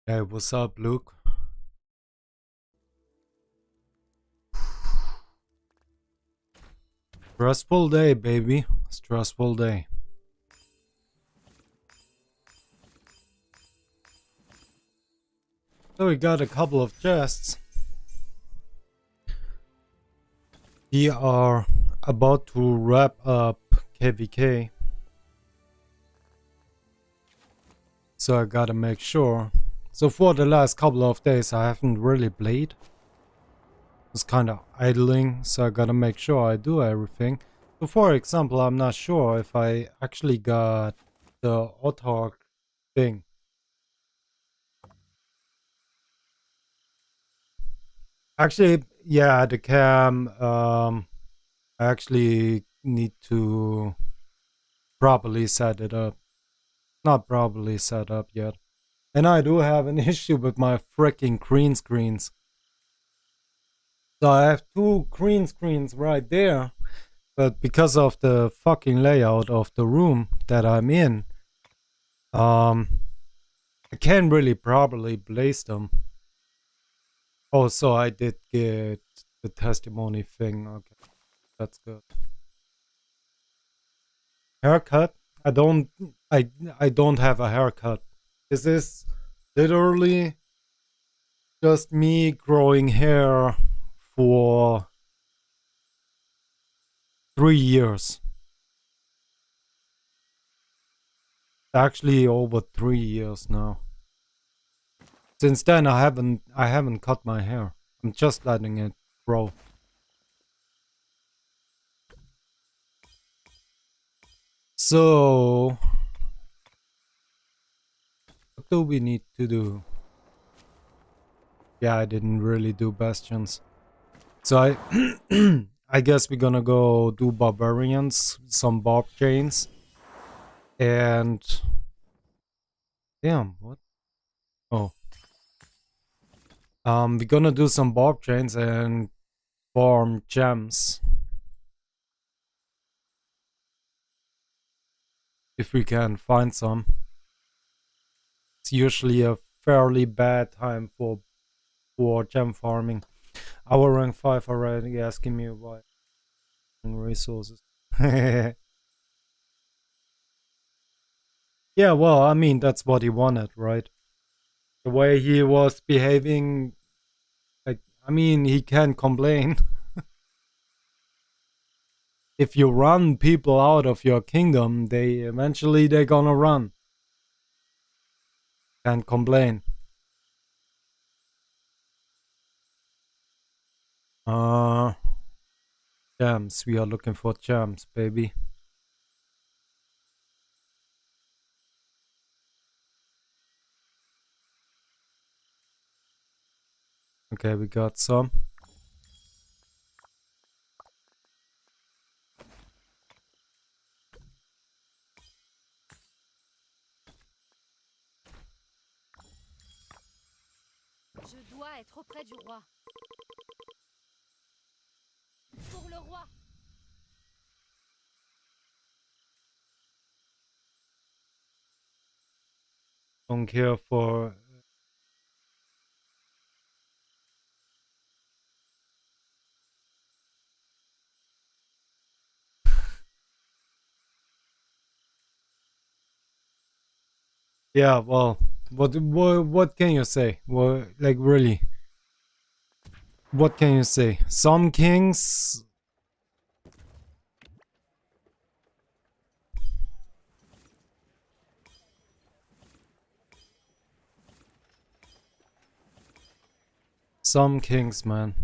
Hey, what's up, Luke? Stressful day, baby. Stressful day. So we got a couple of chests. We are about to wrap up KVK. So I gotta make sure. So for the last couple of days I haven't really played. It's kinda idling, so I gotta make sure I do everything. So for example, I'm not sure if I actually got the autark thing. Actually, yeah, the cam, I actually need to properly set it up. Not properly set up yet. And I do have an issue with my freaking green screens. So I have two green screens right there. But because of the fucking layout of the room that I'm in, I can't really properly place them. Oh, so I did get the testimony thing. Okay, that's good. Haircut? I don't I don't have a haircut. This is literally just me growing hair for 3 years. Actually over 3 years now. Since then I haven't cut my hair. I'm just letting it grow. So what do we need to do? Yeah, I didn't really do bastions. So I I guess we're gonna go do barbarians, some barb chains, and damn, what? Oh, we're gonna do some barb chains and farm gems if we can find some. It's usually a fairly bad time for gem farming. Our rank 5 already asking me why resources. Yeah, well, I mean, that's what he wanted, right? The way he was behaving, like, I mean, he can't complain. If you run people out of your kingdom, they're gonna run. Can't complain. Uh, gems. We are looking for gems, baby. Okay, we got some. Je dois être auprès du roi. Pour le roi. Don't care for. Yeah, well, what can you say? Well, like really, what can you say? Some kings. Some kings, man.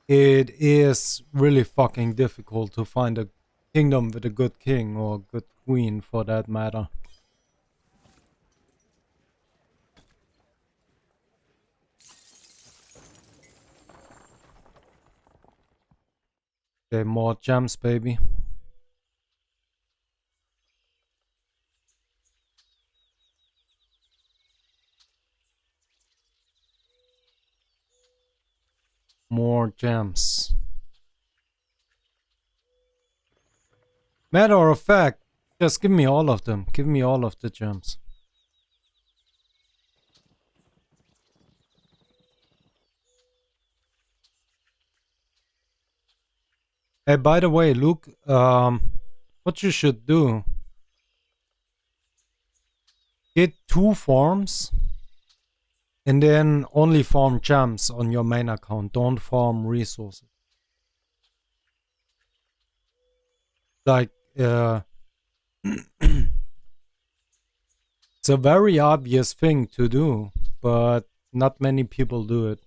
It is really fucking difficult to find a kingdom with a good king or good queen for that matter. Okay, more gems, baby. More gems. Matter of fact, Just give me all of them. Give me all of the gems. Hey, by the way, Luke, what you should do, get 2 farms and then only farm gems on your main account. Don't farm resources. Like, it's a very obvious thing to do, but not many people do it.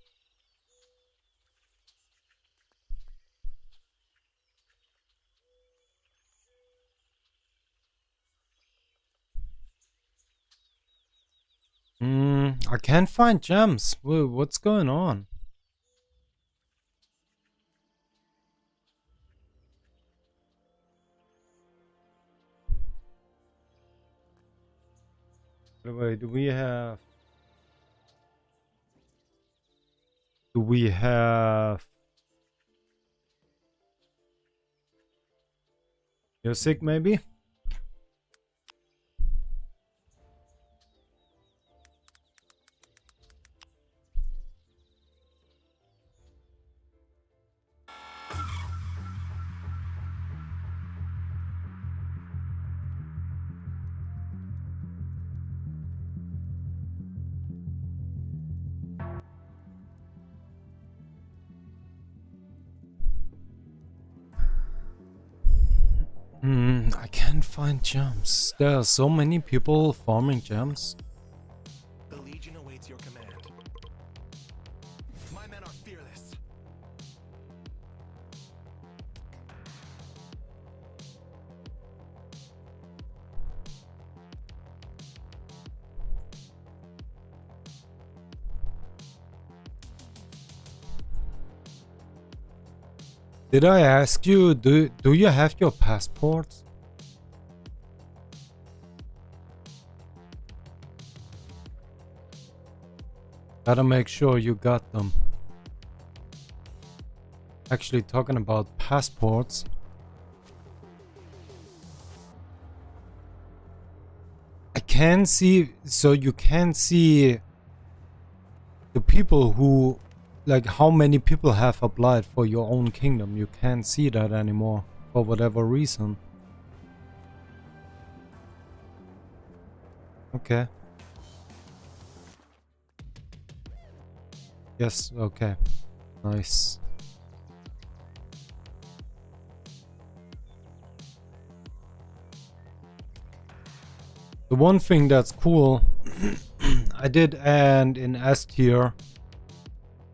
I can't find gems. What's going on? By the way, do we have music maybe? I can't find gems. There are so many people farming gems. The Legion awaits your command. My men are fearless. Did I ask you, do you have your passports? Gotta make sure you got them. Actually, talking about passports. I can see, so you can see the people who, like how many people have applied for your own kingdom. You can't see that anymore for whatever reason. Okay. Yes, okay. Nice. The one thing that's cool, I did end in S tier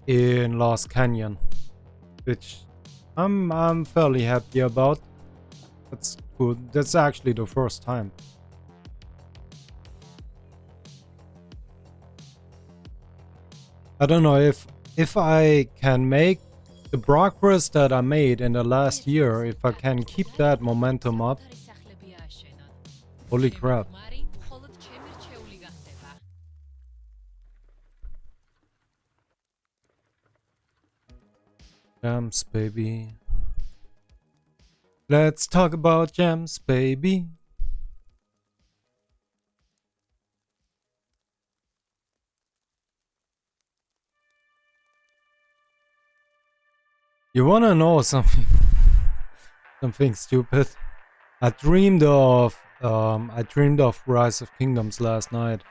in Lost Canyon, which I'm fairly happy about. That's good. That's actually the first time. I don't know if I can make the progress that I made in the last year, if I can keep that momentum up. Holy crap. Gems, baby. Let's talk about gems, baby. You wanna know something? Something stupid? I dreamed of Rise of Kingdoms last night.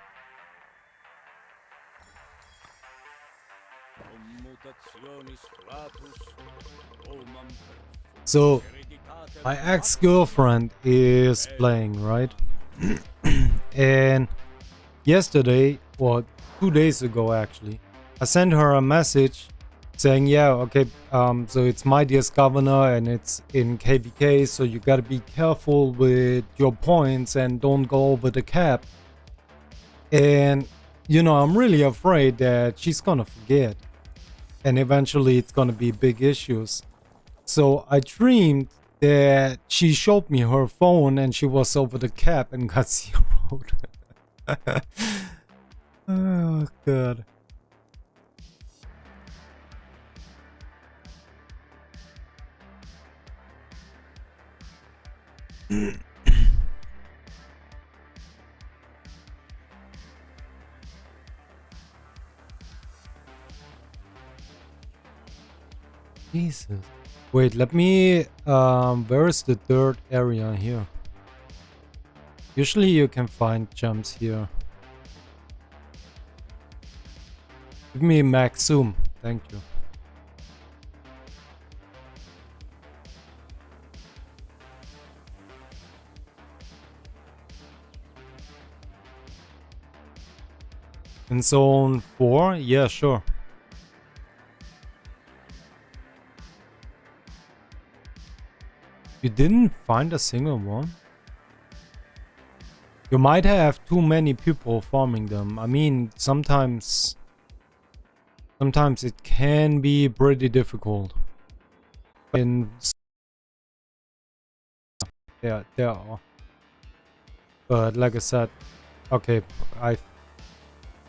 So my ex-girlfriend is playing, right? And yesterday, or 2 days ago actually, I sent her a message saying, yeah, okay, so it's my dearest governor and it's in KVK, so you gotta be careful with your points and don't go over the cap. And, you know, I'm really afraid that she's gonna forget and eventually it's gonna be big issues. So I dreamed that she showed me her phone and she was over the cap and got zeroed. Oh, God. Jesus. Wait, let me... where is the third area here? Usually you can find gems here. Give me max zoom. Thank you. In zone 4? Yeah, sure. You didn't find a single one? You might have too many people farming them. I mean, sometimes it can be pretty difficult. In there are. But like I said, okay, I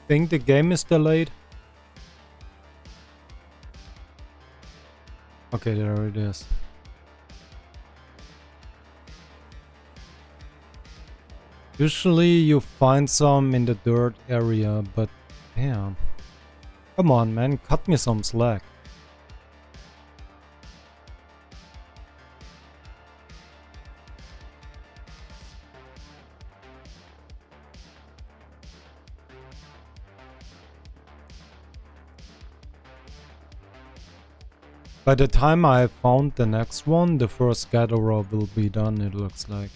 think the game is delayed. Okay, there it is. Usually you find some in the dirt area, but damn. Come on, man, cut me some slack. By the time I found the next one, the first gatherer will be done, it looks like.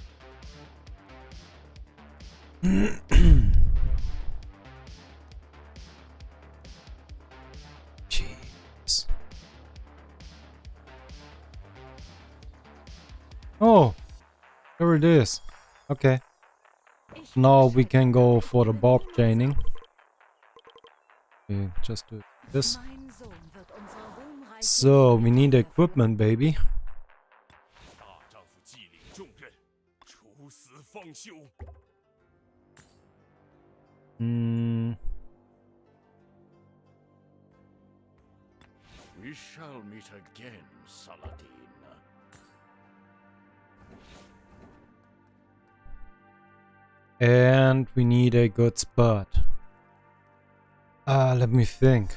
Jeez. Oh, there it is. Okay. Now we can go for the bob chaining. Okay, just do this. So we need equipment, baby. 大丈夫既领重任，处死方休。 We shall meet again, Saladin. And we need a good spot. Let me think.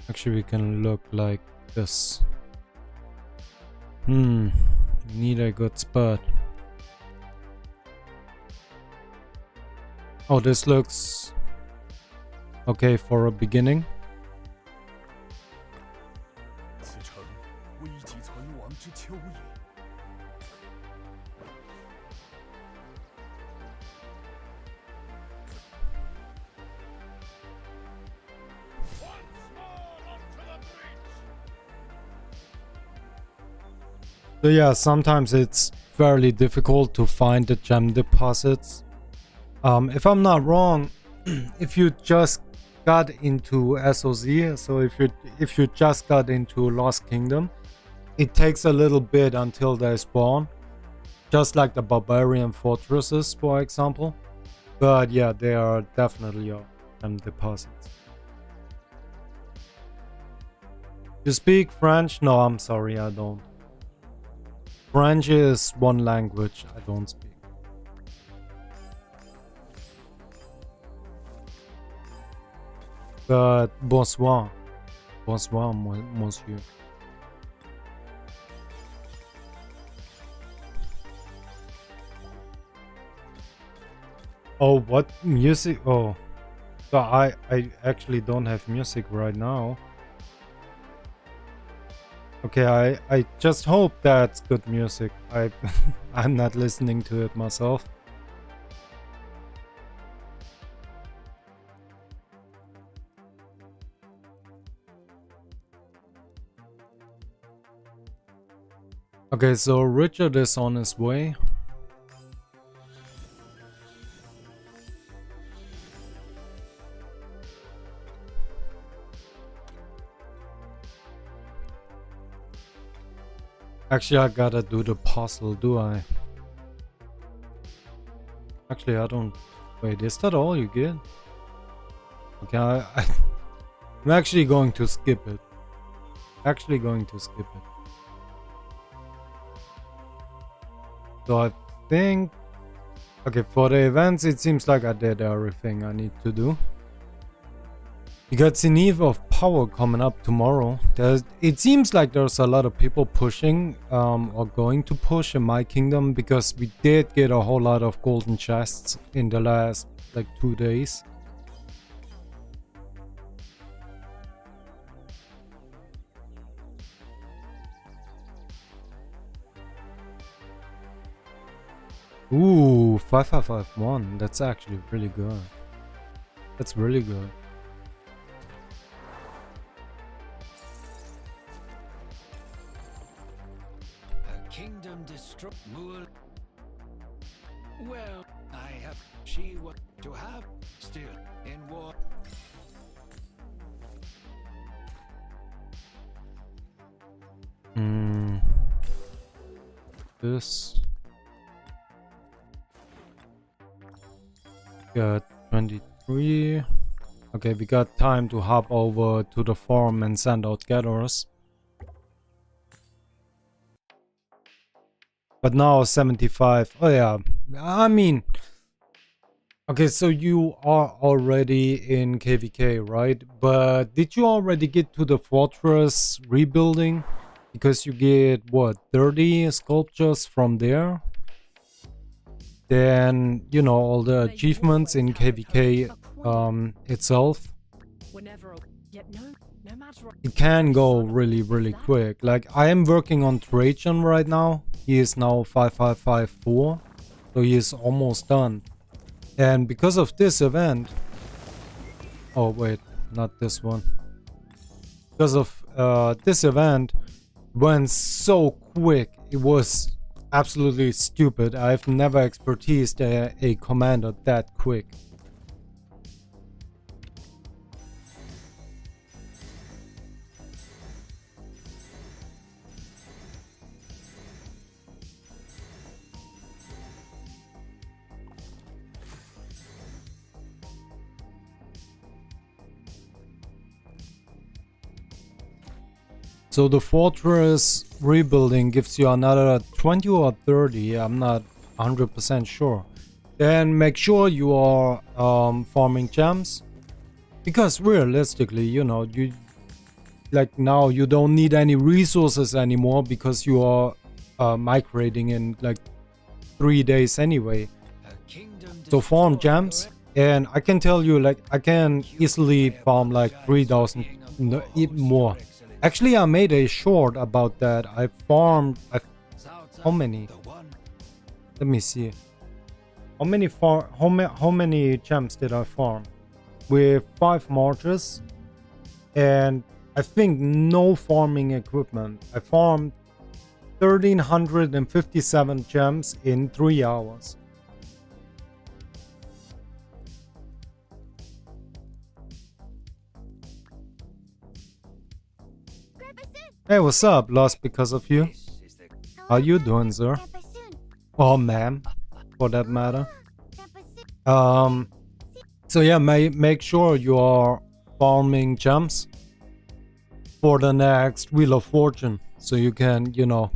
Actually, we can look like this. Need a good spot. Oh, this looks okay for a beginning. 此城危急存亡之秋也。 So yeah, sometimes it's fairly difficult to find the gem deposits. If I'm not wrong, if you just got into SOZ, so if you just got into Lost Kingdom, it takes a little bit until they spawn, just like the barbarian fortresses, for example. But yeah, they are definitely gem deposits. You speak French? No, I'm sorry, I don't. French is one language I don't speak. But bonsoir. Bonsoir, monsieur. Oh, what music? Oh, so I actually don't have music right now. Okay, I just hope that's good music. I'm not listening to it myself. Okay, so Richard is on his way. Actually, I gotta do the puzzle, do I? Actually, I don't... Wait, is that all you get? Okay, I'm actually going to skip it. Actually going to skip it. So I think Okay, for the events, it seems like I did everything I need to do. You got Zenith of Power coming up tomorrow. It seems like there's a lot of people pushing or going to push in my kingdom because we did get a whole lot of golden chests in the last like 2 days. Ooh, 5551. That's actually really good. That's really good. A kingdom destroy. Well, I have. She was to have still in war. This. Got 23. Okay, we got time to hop over to the farm and send out gatherers. But now 75. Oh yeah, I mean, okay, so you are already in KVK, right? But did you already get to the fortress rebuilding? Because you get what, 30 sculptures from there? Then, you know, all the achievements in KVK itself. It can go really quick. Like, I am working on Trajan right now. He is now 5554, so he is almost done. And because of this event, oh wait, not this one. Because of this event, went so quick. It was absolutely stupid. I've never expertised a commander that quick. So the fortress rebuilding gives you another 20 or 30, I'm not 100% sure. Then make sure you are farming gems, because realistically, you know, you like now you don't need any resources anymore because you are migrating in like 3 days anyway. So farm gems, and I can tell you, like, I can easily farm like 3,000 more. Actually, I made a short about that. I farmed how many? Let me see. How many gems did I farm? With 5 marches and I think no farming equipment. I farmed 1,357 gems in 3 hours. Hey, what's up? Lost because of you. How you doing, sir? Or ma'am, for that matter. So yeah, make sure you are farming gems for the next Wheel of Fortune, so you can, you know,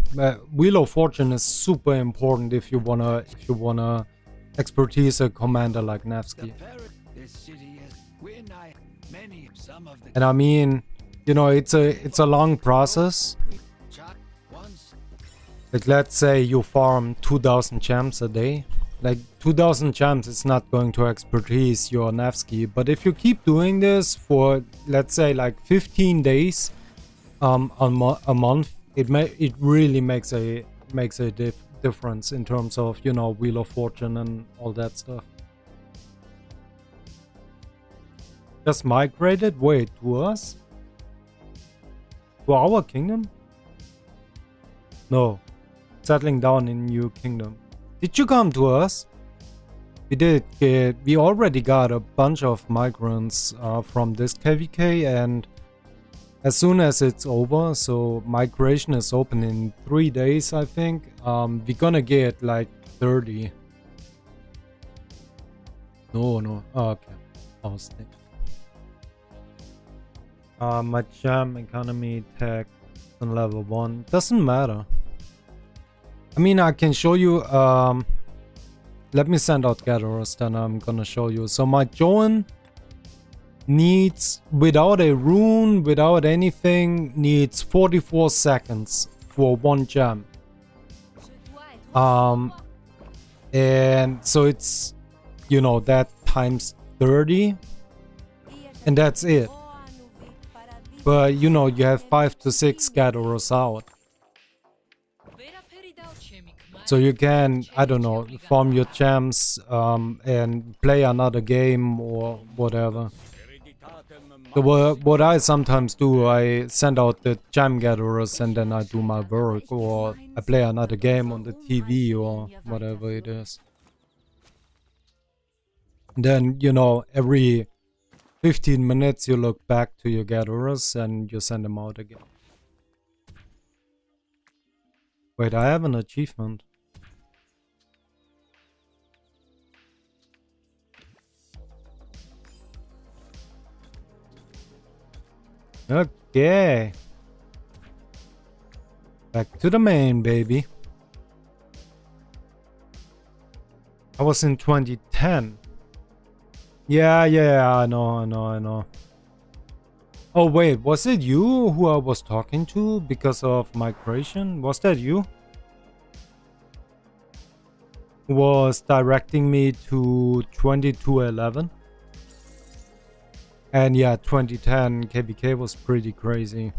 Wheel of Fortune is super important if you wanna expertise a commander like Nevsky. And I mean, you know, it's a long process. Like, let's say you farm 2,000 gems a day. Like, 2,000 gems is not going to expertise your Nevsky, but if you keep doing this for, let's say, like 15 days a month, it really makes a difference in terms of, you know, Wheel of Fortune and all that stuff. Just migrated? Wait, to us? To our kingdom? No. Settling down in new kingdom. Did you come to us? We already got a bunch of migrants from this KVK, and as soon as it's over, so migration is open in 3 days, I think, we're gonna get like 30. No. Oh, okay. I was thinking. My gem economy tech on level 1 doesn't matter. I mean, I can show you let me send out gatherers, then I'm gonna show you. So my Joan needs, without a rune, without anything, needs 44 seconds for 1 gem. Je dois être auprès du roi. And so it's, you know, that times 30, and that's it. But you know, you have 5 to 6 gatherers out. So you can, I don't know, farm your gems and play another game or whatever. So what I sometimes do, I send out the gem gatherers and then I do my work, or I play another game on the TV or whatever it is. And then, you know, every 15 minutes you look back to your gatherers and you send them out again. Wait, I have an achievement. Okay. Back to the main, baby. I was in 2010. Yeah, I know. Oh wait, was it you who I was talking to because of migration? Was that you? Who was directing me to 2211? And yeah, 2010 KVK was pretty crazy.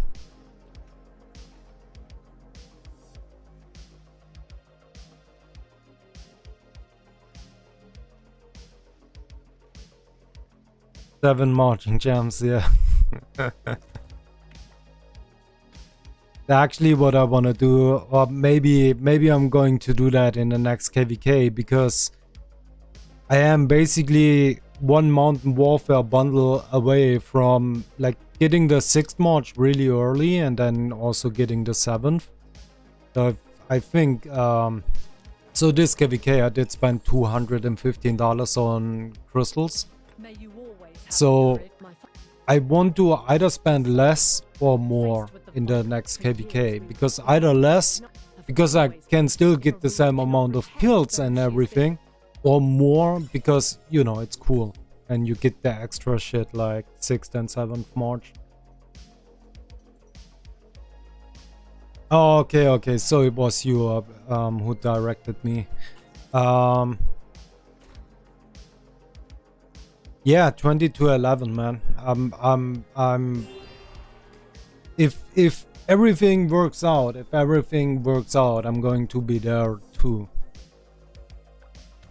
Seven marching gems, yeah. Actually, what I want to do, or maybe I'm going to do that in the next KVK, because I am basically one Mountain Warfare bundle away from like getting the 6th march really early and then also getting the 7th. So I think so this KVK I did spend $215 on crystals. So I want to either spend less or more in the next KVK, because either less because I can still get the same amount of kills and everything, or more because, you know, it's cool and you get the extra shit like 6th and 7th march. Oh, okay, so it was you who directed me. Yeah, 2211, man. I'm if everything works out, I'm going to be there too.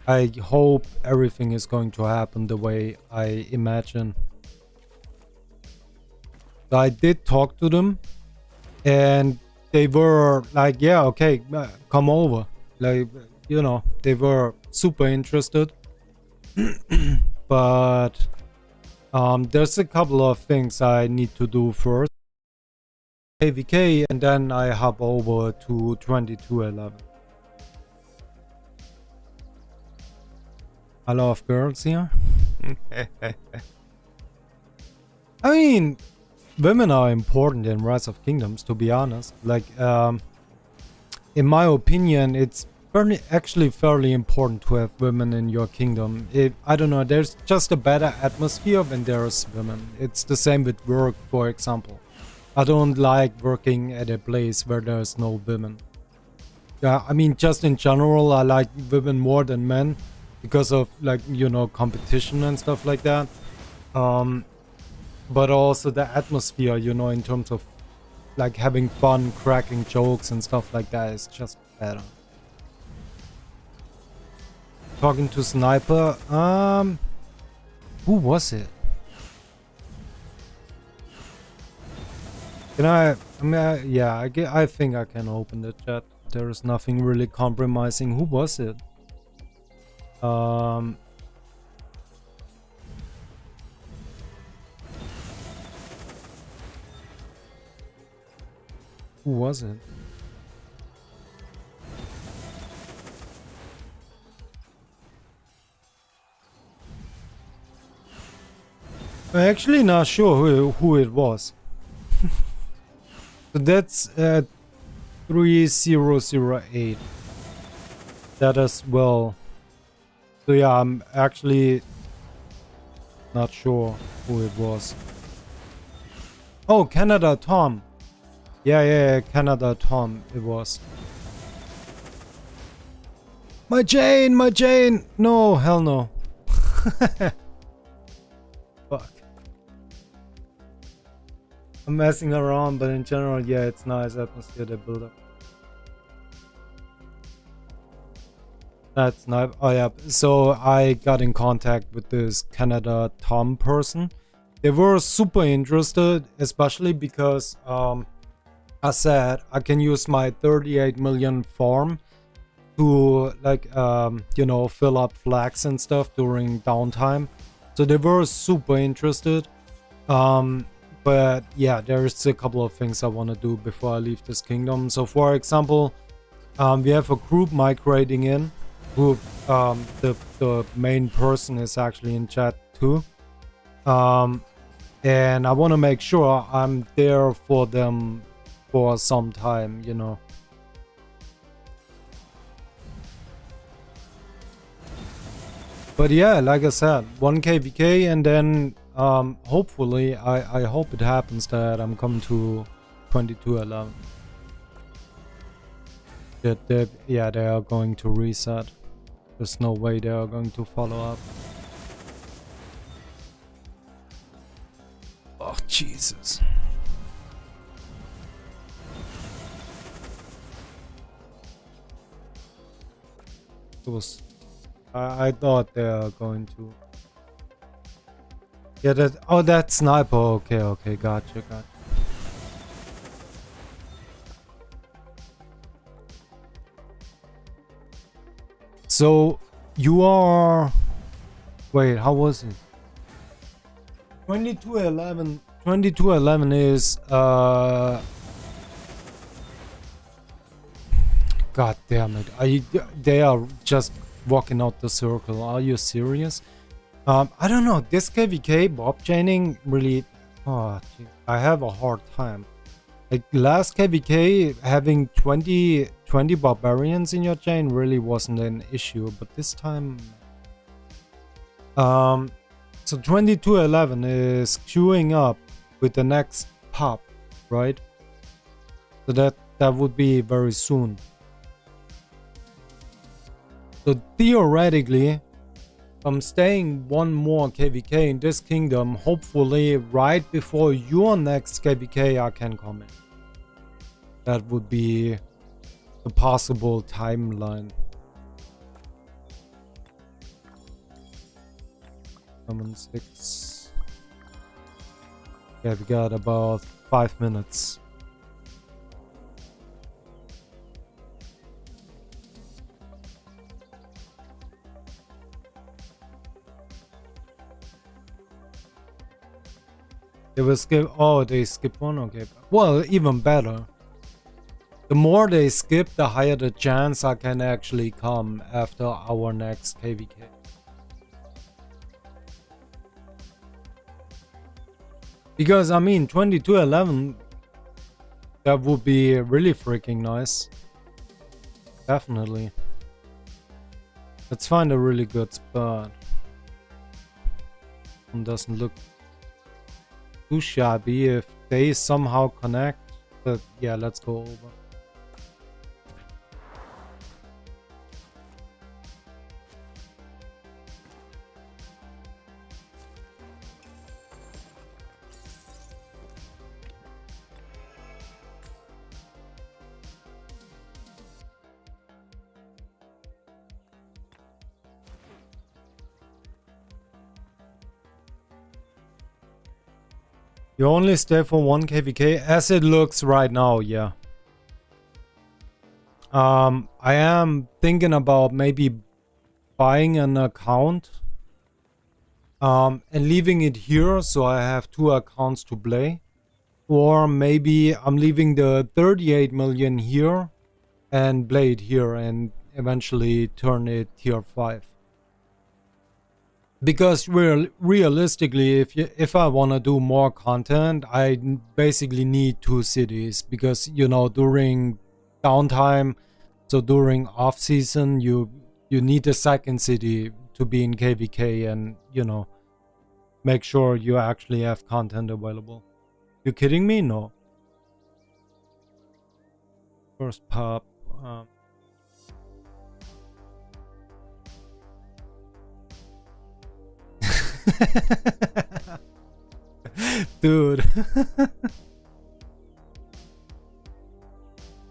I hope everything is going to happen the way I imagine. So I did talk to them and they were like, yeah, okay, come over. Like, you know, they were super interested. But there's a couple of things I need to do first. KVK, and then I hop over to 2211. I love girls here. I mean, women are important in Rise of Kingdoms, to be honest. Like, in my opinion, it's actually fairly important to have women in your kingdom. I don't know, there's just a better atmosphere when there's women. It's the same with work, for example. I don't like working at a place where there's no women. Yeah, I mean, just in general, I like women more than men because of, like, you know, competition and stuff like that. But also the atmosphere, you know, in terms of like having fun, cracking jokes and stuff like that is just better. Talking to Sniper, who was it? Can I mean, yeah, I think I can open the chat. There is nothing really compromising. Who was it? Who was it? I'm actually not sure who it was. So that's 3008. That as well. So yeah, I'm actually not sure who it was. Oh, Canada Tom. Yeah, Canada Tom it was. My chain! No, hell no. Fuck. I'm messing around, but in general, yeah, it's nice atmosphere they build up. That's nice. Oh yeah, so I got in contact with this Canada Tom person. They were super interested, especially because I said I can use my 38 million farm to like fill up flags and stuff during downtime. So they were super interested. But yeah, there's a couple of things I want to do before I leave this kingdom. So for example, we have a group migrating in. Who the main person is actually in chat too. And I want to make sure I'm there for them for some time, you know. But yeah, like I said, 1 KVK, and then hopefully I hope it happens that I'm coming to 2211. Yeah, they are going to reset. There's no way they are going to follow up. Oh, Jesus. It was... I thought they are going to... Yeah, that... Oh, that sniper. Okay, gotcha. So, you are... Wait, how was it? 2211... 2211 is... God damn it. They are just walking out the circle. Are you serious? I don't know. This KVK bob chaining really... Oh, geez, I have a hard time. Like last KVK, having 20 barbarians in your chain really wasn't an issue, but this time... So 2211 is queuing up with the next pop, right? So that would be very soon. So theoretically, I'm staying one more KVK in this kingdom. Hopefully, right before your next KVK, I can come in. That would be the possible timeline. Summon 6. Yeah, we got about 5 minutes. They will skip. Oh, they skip one. Okay. Well, even better. The more they skip, the higher the chance I can actually come after our next KVK. Because I mean, 2211, that would be really freaking nice. Definitely. Let's find a really good spot. One doesn't look too shabby. If they somehow connect, but yeah, let's go over. You only stay for 1 KVK as it looks right now, yeah. I am thinking about maybe buying an account and leaving it here so I have 2 accounts to play. Or maybe I'm leaving the 38 million here and play it here and eventually turn it tier 5. Because realistically, if I want to do more content, I basically need 2 cities. Because, you know, during downtime, so during off season, you need a second city to be in KVK and, you know, make sure you actually have content available. You kidding me? No. First pop. Dude.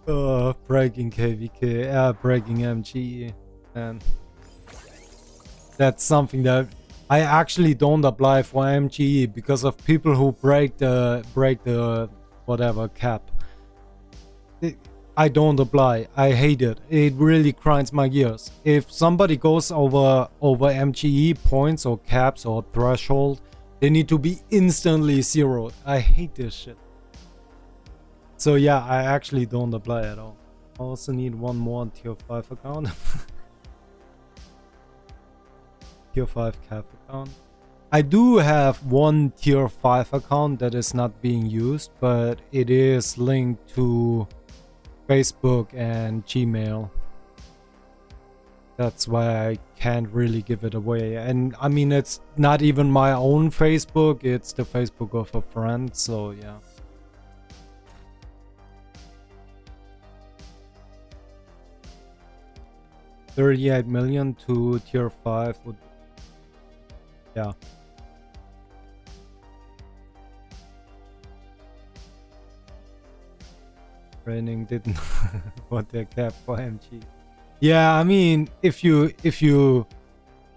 Oh, breaking KVK, breaking MGE, and that's something that I actually don't apply for MGE because of people who break the whatever cap. I don't apply. I hate it. It really grinds my gears. If somebody goes over MGE points or caps or threshold, they need to be instantly zeroed. I hate this shit. So yeah, I actually don't apply at all. I also need one more tier 5 account. Tier 5 cap account. I do have one tier 5 account that is not being used, but it is linked to Facebook and Gmail. That's why I can't really give it away. And I mean, it's not even my own Facebook, it's the Facebook of a friend, so yeah. $38 million to tier 5 would, yeah. Training didn't want their cap for MG. Yeah, I mean, if you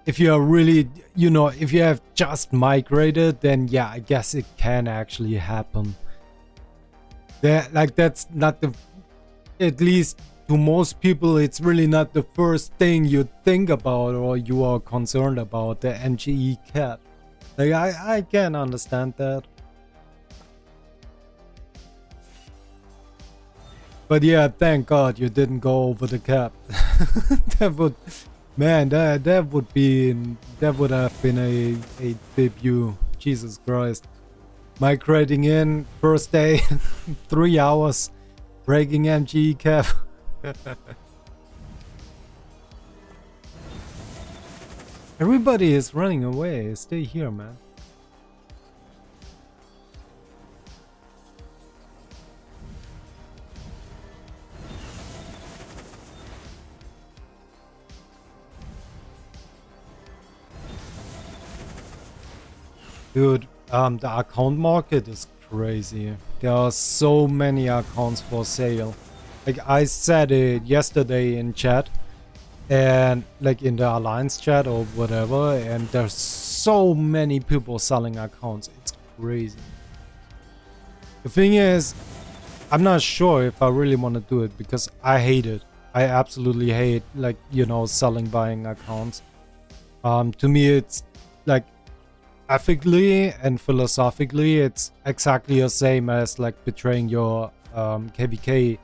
are really, you know, if you have just migrated, then yeah, I guess it can actually happen. That's not the, at least to most people, it's really not the first thing you think about or you are concerned about, the MGE cap. Like, I can understand that. But yeah, thank God you didn't go over the cap. That would, man, that would have been a debut. Jesus Christ. Migrating in, first day, 3 hours, breaking MGE cap. Everybody is running away. Stay here, man. Dude, the account market is crazy. There are so many accounts for sale. Like, I said it yesterday in chat, and like in the Alliance chat or whatever, and there's so many people selling accounts. It's crazy. The thing is, I'm not sure if I really want to do it because I hate it. I absolutely hate, like, you know, selling, buying accounts. To me, it's like, ethically and philosophically, it's exactly the same as like betraying your KVK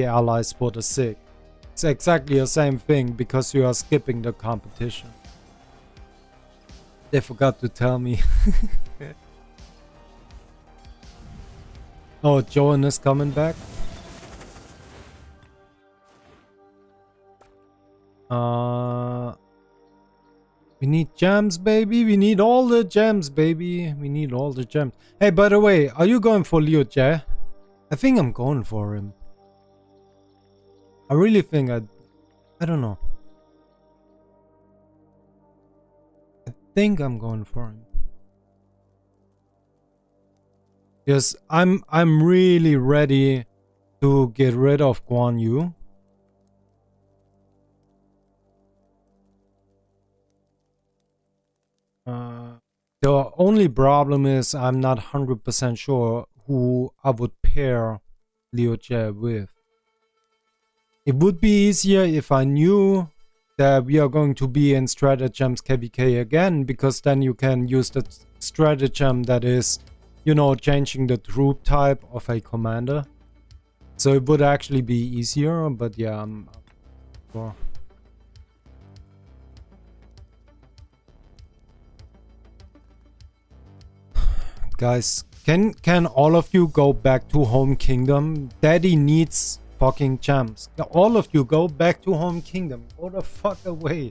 allies for the SIG. It's exactly the same thing because you are skipping the competition. They forgot to tell me. Oh, Joan is coming back. We need gems, baby. We need all the gems, baby. We need all the gems. Hey, by the way, are you going for Liu Jie? I think I'm going for him. I really think I don't know. I think I'm going for him. Yes, I'm really ready to get rid of Guan Yu. The only problem is I'm not 100% sure who I would pair Liu Jie with. It would be easier if I knew that we are going to be in Stratagems KVK again, because then you can use the stratagem that is, you know, changing the troop type of a commander. So it would actually be easier, but yeah, I'm sure. Guys, can all of you go back to home kingdom? Daddy needs fucking champs. All of you go back to home kingdom. Go the fuck away.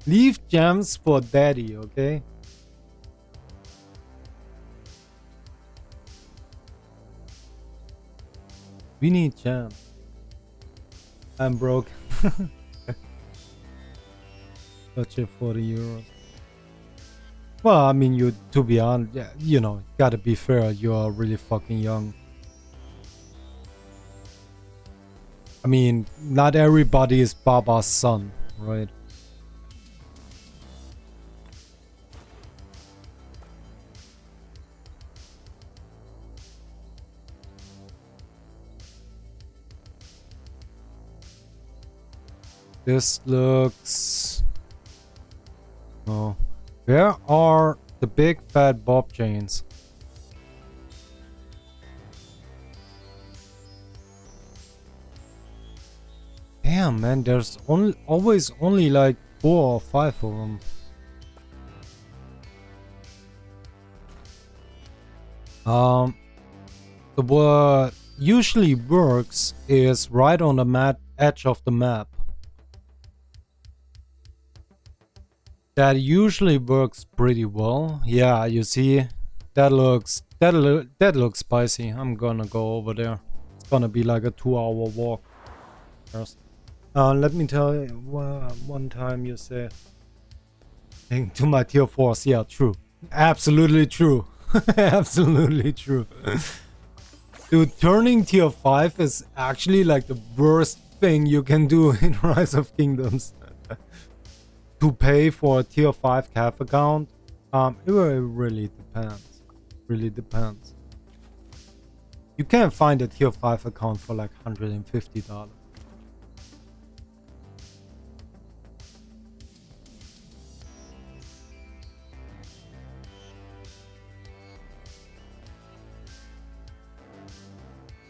Leave gems for daddy, okay? We need gems. I'm broke. Such a 40 euros. Well, I mean, you, to be honest, yeah, you know, gotta be fair, you are really fucking young. I mean, not everybody is Baba's son, right? This looks... Oh. Where are the big fat bob chains? Damn, man, there's always only like 4 or 5 of them. What usually works is right on the edge of the map. That usually works pretty well. Yeah, you see, that looks spicy. I'm gonna go over there. It's gonna be like a 2-hour walk first. Let me tell you, one time you said to my tier 4s. Yeah, true. Absolutely true. Absolutely true. Dude, turning tier 5 is actually like the worst thing you can do in Rise of Kingdoms. To pay for a tier 5 calf account, it really depends. Really depends. You can find a tier 5 account for like $150.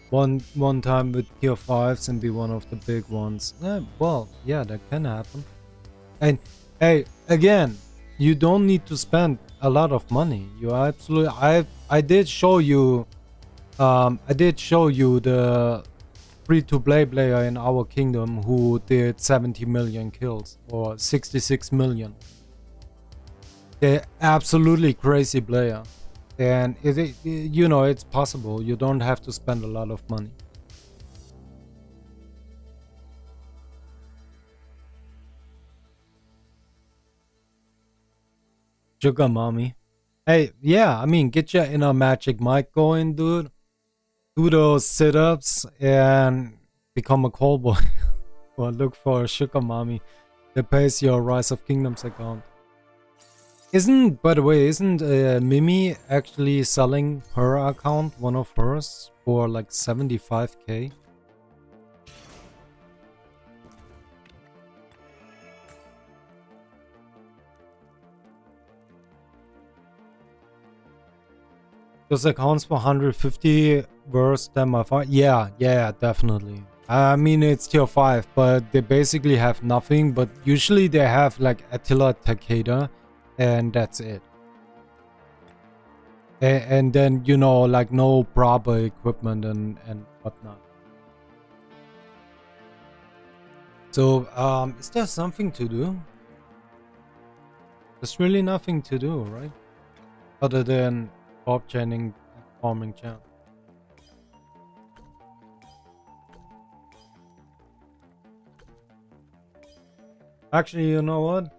One time with tier 5s and be one of the big ones. Well, yeah, that can happen. And hey, again, you don't need to spend a lot of money. You absolutely, I did show you the free-to-play player in our kingdom who did 70 million kills or 66 million. They're absolutely crazy player. And you know, it's possible. You don't have to spend a lot of money. Sugar mommy. Hey, yeah, I mean, get your inner magic mic going, dude. Do those sit-ups and become a call boy. Or look for a sugar mommy that pays your Rise of Kingdoms account. By the way, isn't Mimi actually selling her account, one of hers, for like 75k? Those accounts for 150 worse than my 5? Yeah, definitely. I mean, it's tier 5, but they basically have nothing, but usually they have like Attila Takeda, and that's it. And then, you know, like no proper equipment and whatnot. So, is there something to do? There's really nothing to do, right? Other than bob chaining and farming channel. Actually, you know what?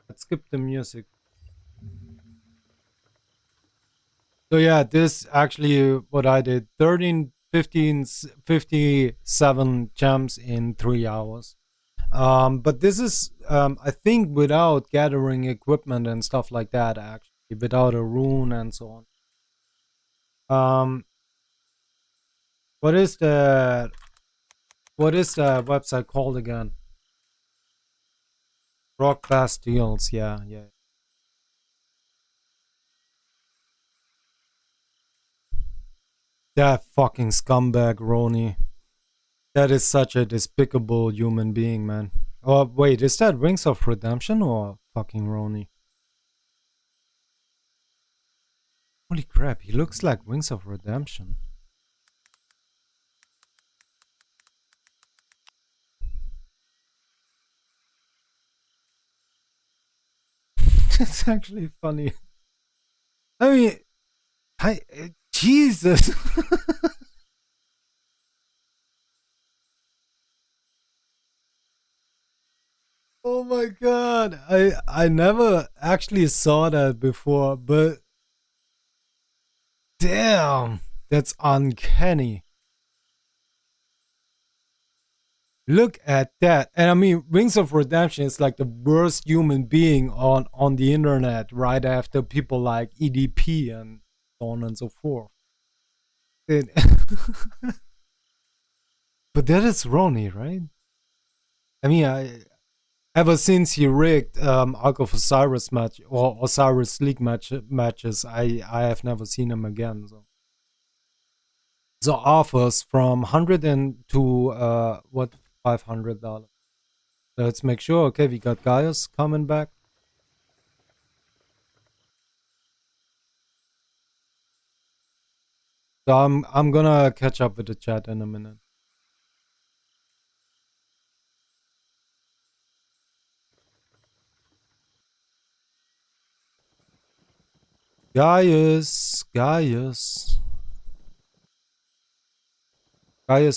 Let's skip the music. So yeah, this actually what I did. 13, 15, 57 gems in 3 hours. But this is, I think, without gathering equipment and stuff like that, actually, without a rune and so on. What is the website called again? Rock Bastilles, yeah. That fucking scumbag Roni. That is such a despicable human being, man. Oh, wait, is that Wings of Redemption or fucking Roni? Holy crap, he looks like Wings of Redemption. It's actually funny. I mean, Jesus. Oh my god. I never actually saw that before, but damn, that's uncanny. Look at that. And I mean, Wings of Redemption is like the worst human being on the internet right after people like EDP and so on and so forth. It- but that is Ronnie, right? I mean, I ever since he rigged Ark of Osiris match or Osiris League matches, I have never seen him again. So offers from 100 and to what, $500. Let's make sure. Okay, we got Gaius coming back. So I'm gonna catch up with the chat in a minute. Gaius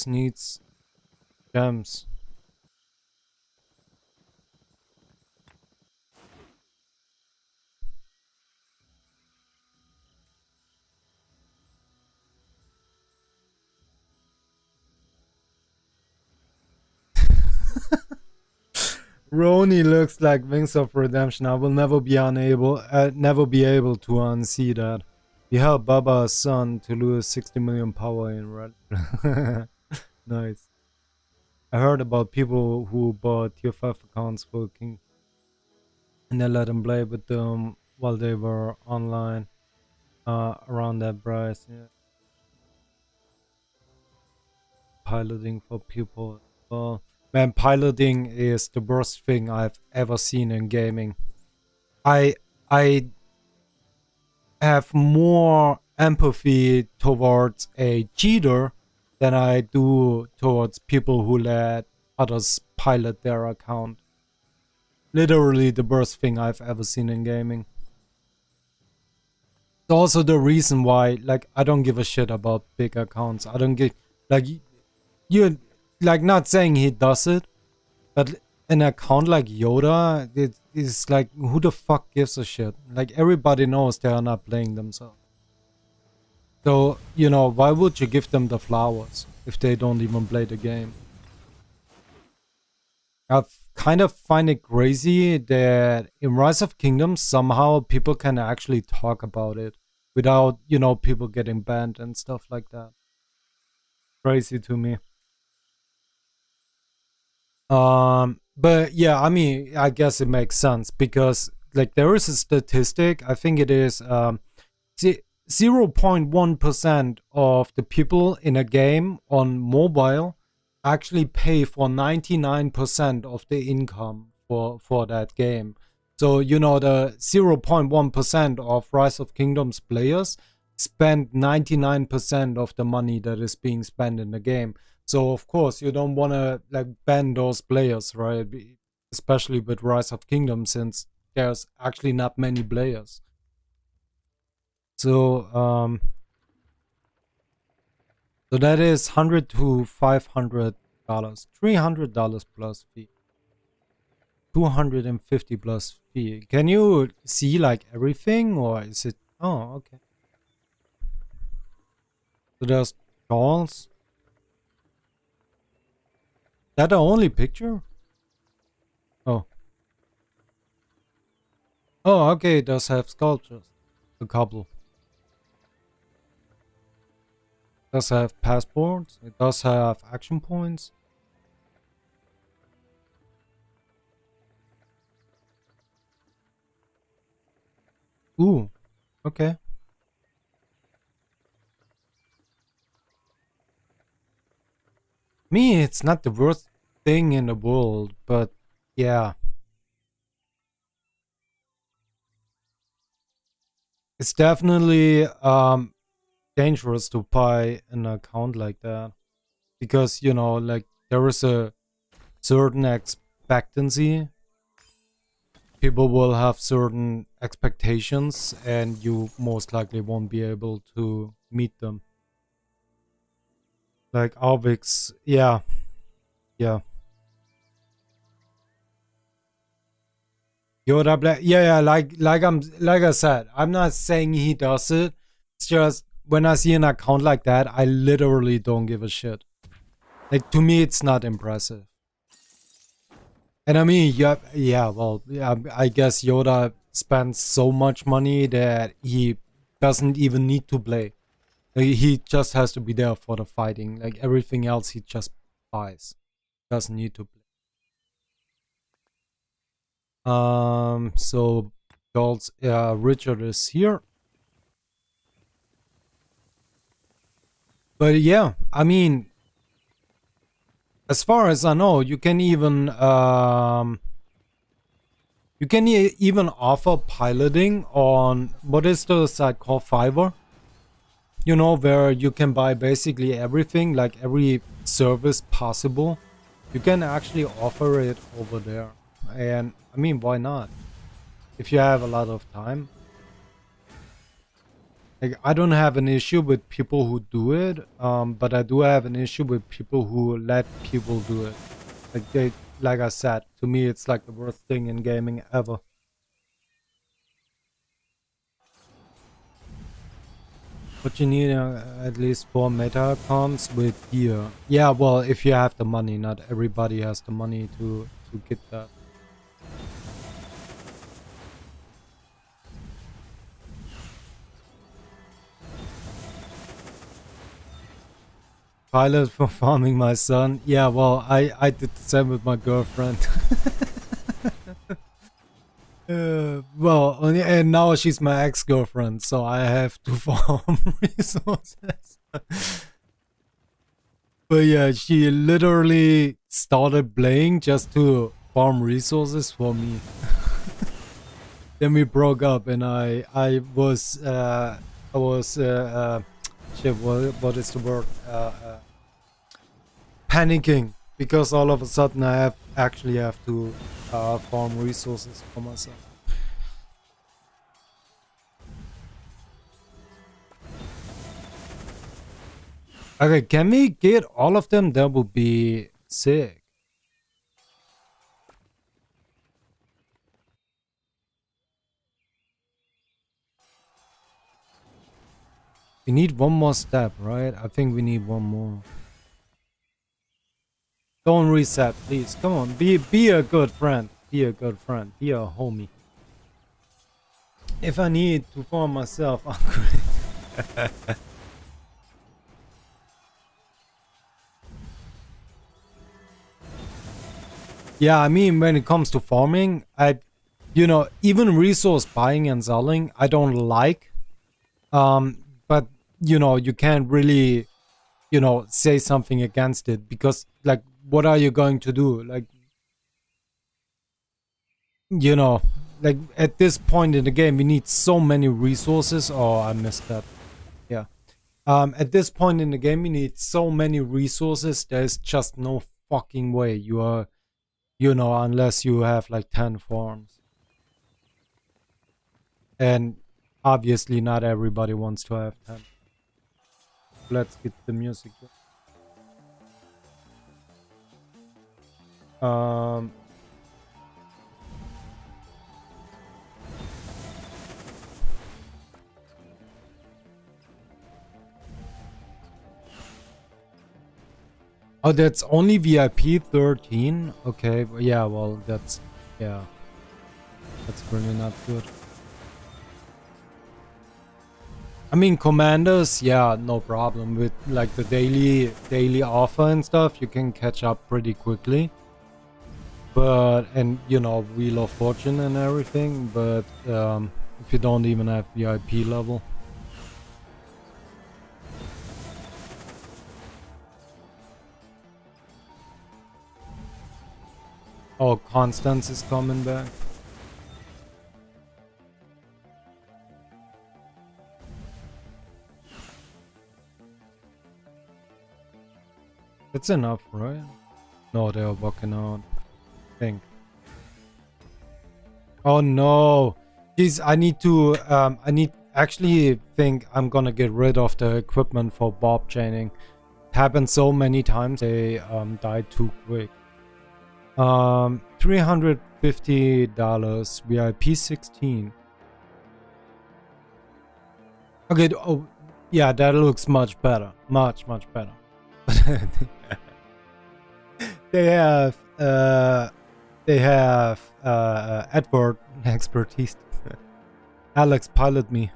needs gems. Roni looks like Wings of Redemption. I will never be able to unsee that. He helped Baba's son to lose 60 million power in red. Nice. I heard about people who bought tier 5 accounts for King and they let them play with them while they were online around that price. Yeah. Piloting for people. Well, man, piloting is the worst thing I've ever seen in gaming. I have more empathy towards a cheater than I do towards people who let others pilot their account. Literally the worst thing I've ever seen in gaming. It's also the reason why, like, I don't give a shit about big accounts. I don't give, like, you're, like, not saying he does it, but an account like Yoda, it is like, who the fuck gives a shit? Like, everybody knows they are not playing themselves. So, you know, why would you give them the flowers if they don't even play the game? I kind of find it crazy that in Rise of Kingdoms, somehow people can actually talk about it without, you know, people getting banned and stuff like that. Crazy to me. But yeah, I mean, I guess it makes sense because, like, there is a statistic. I think it is 0.1% of the people in a game on mobile actually pay for 99% of the income for that game. So, you know, the 0.1% of Rise of Kingdoms players spend 99% of the money that is being spent in the game. So of course you don't want to like ban those players, right? Especially with Rise of Kingdoms, since there's actually not many players. So so that is $100 to $500, $300 plus fee, 250 plus fee. Can you see like everything, or is it? Oh, okay. So there's dolls. That the only picture? Oh. Oh, okay. It does have sculptures. A couple. It does have passports. It does have action points. Ooh. Okay. Me, it's not the worst thing in the world, but yeah. It's definitely dangerous to buy an account like that. Because, you know, like there is a certain expectancy people will have certain expectations and you most likely won't be able to meet them. Like Alvix, yeah, yeah. Yoda Black, yeah, like I said, I'm not saying he does it. It's just when I see an account like that, I literally don't give a shit. Like to me, it's not impressive. And I mean, yeah, well, yeah, I guess Yoda spends so much money that he doesn't even need to play. Like, he just has to be there for the fighting. Like everything else, he just buys. Doesn't need to play. So Charles, Richard is here. But yeah, I mean, as far as I know, you can even even offer piloting on what is the site called, Fiverr? You know, where you can buy basically everything, like every service possible. You can actually offer it over there. And I mean, why not? If you have a lot of time. Like, I don't have an issue with people who do it, but I do have an issue with people who let people do it. Like I said, to me, it's like the worst thing in gaming ever. But you need at least 4 meta accounts with gear. Yeah, well, if you have the money, not everybody has the money to get that. Pilot for farming my son. Yeah, well, I did the same with my girlfriend. Well, and now she's my ex-girlfriend, so I have to farm resources. But yeah, she literally started playing just to farm resources for me. Then we broke up, and I was shit. What is the word? Panicking, because all of a sudden I actually have to farm resources for myself. Okay, can we get all of them? That would be sick. We need one more step, right? I think we need one more. Don't reset, please. Come on, be a good friend. Be a good friend. Be a homie. If I need to farm myself, upgrade. Yeah, I mean, when it comes to farming, even resource buying and selling, I don't like. But you can't really, say something against it, because like, what are you going to do? Like, like at this point in the game, we need so many resources. Oh, I missed that. Yeah. At this point in the game, we need so many resources. There's just no fucking way you are, unless you have like 10 farms. And obviously not everybody wants to have 10. Let's get the music. Oh, that's only VIP 13? Okay, yeah, well, that's really not good. I mean, commanders, yeah, no problem. With like the daily offer and stuff, you can catch up pretty quickly. But, and Wheel of Fortune and everything, but if you don't even have VIP level. Oh, Constance is coming back. It's enough, right? No, they are walking out. I think. Oh no. Jeez, I need to actually think I'm gonna get rid of the equipment for bob chaining. It happened so many times they died too quick. $350 VIP 16. Okay, oh yeah, that looks much better. Much better. They have Edward expertise. Alex, pilot me.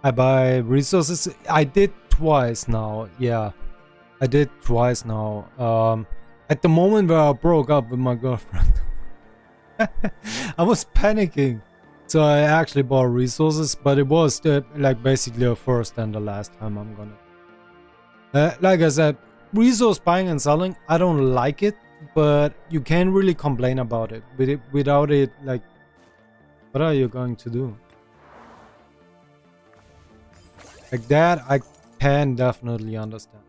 I buy resources. I did twice now. Yeah, I did twice now. At the moment where I broke up with my girlfriend, I was panicking. So I actually bought resources, but it was like basically the first and the last time I'm gonna. Like I said, resource buying and selling, I don't like it, but you can't really complain about it. Without it, like, what are you going to do? Like that, I can definitely understand.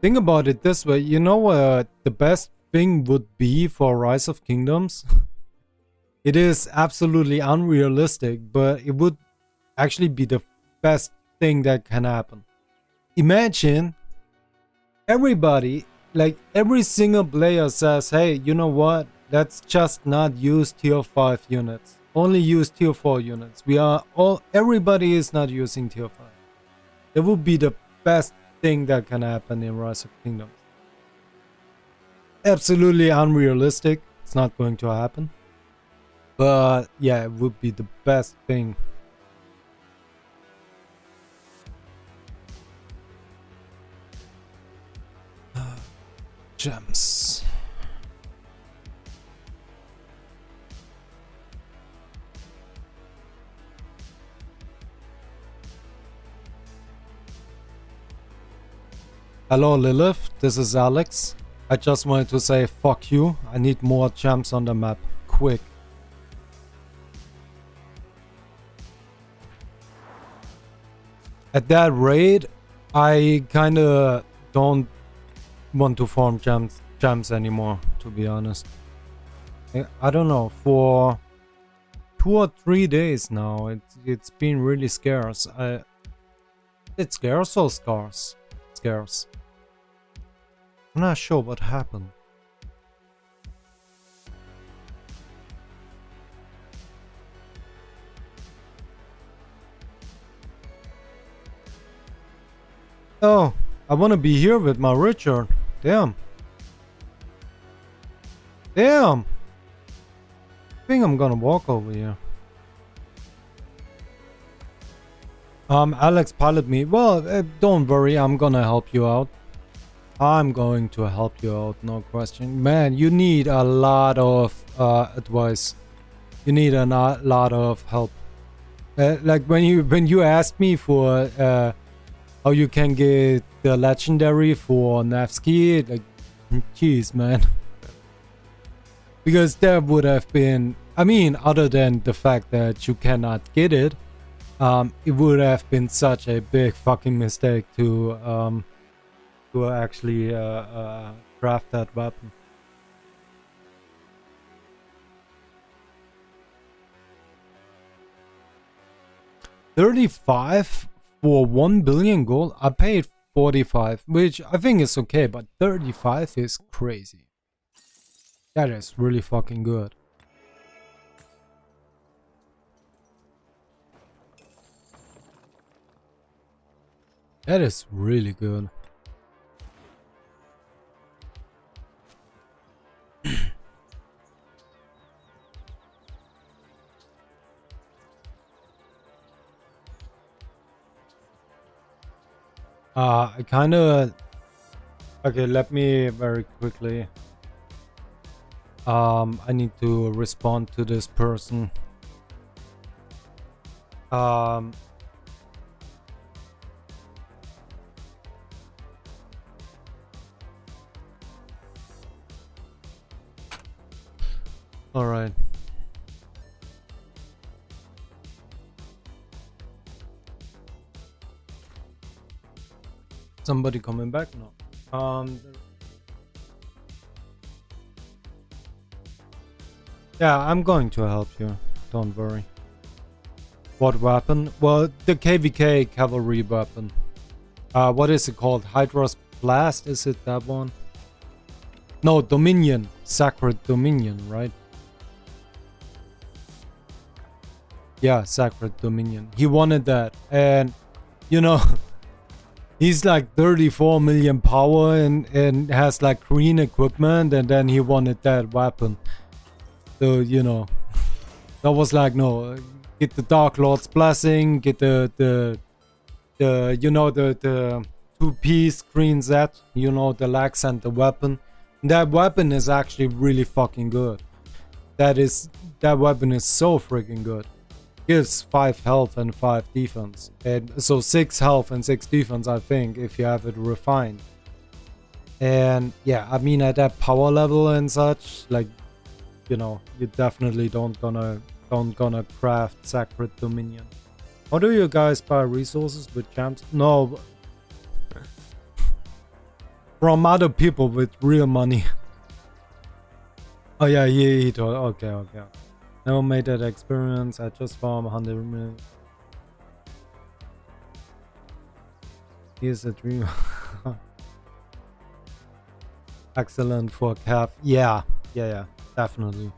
Think about it this way. You know what the best thing would be for Rise of Kingdoms? It is absolutely unrealistic, but it would actually be the best thing that can happen. Imagine everybody, like every single player says, hey, you know what? Let's just not use tier 5 units. Only use tier 4 units. Everybody is not using tier 5. It would be the best thing that can happen in Rise of Kingdoms. Absolutely unrealistic. It's not going to happen. But yeah, it would be the best thing. Gems. Hello Lilith, this is Alex. I just wanted to say fuck you. I need more gems on the map. Quick. At that rate, I kinda don't want to farm gems anymore, to be honest. I don't know, for 2 or 3 days now, it's been really scarce. It's scarce or scarce? Scarce. I'm not sure what happened. Oh, I wanna be here with my Richard. Damn. Damn! I think I'm gonna walk over here. Alex, pilot me. Well, don't worry, I'm gonna help you out. I'm going to help you out, no question. Man, you need a lot of advice. You need a lot of help. Like when you asked me for how you can get the legendary for Nevsky, like, jeez, man. Because that would have been, I mean, other than the fact that you cannot get it, it would have been such a big fucking mistake to actually craft that weapon. $35 for 1 billion gold. I paid 45, which I think is okay, but 35 is crazy. That is really fucking good. That is really good. I kind of... Okay, let me very quickly... I need to respond to this person. All right. Somebody coming back? No. Yeah, I'm going to help you. Don't worry. What weapon? Well, the KVK cavalry weapon. What is it called? Hydra's Blast? Is it that one? No, Dominion. Sacred Dominion, right? Yeah, Sacred Dominion. He wanted that. And, you know, he's like 34 million power and has like green equipment. And then he wanted that weapon. So, you know, that was like, no, get the Dark Lord's Blessing, get the you know, the two-piece green set, you know, the legs and the weapon. That weapon is actually really fucking good. That weapon is so freaking good. Gives 5 health and 5 defense. And so 6 health and 6 defense, I think, if you have it refined. And yeah, I mean, at that power level and such, like, you know, you definitely don't gonna craft Sacred Dominion. How do you guys buy resources with champs? No, from other people with real money. Oh yeah, he told. Okay. Never made that experience. I just farm 100 million. Here's a dream. Excellent for calf. Yeah, definitely.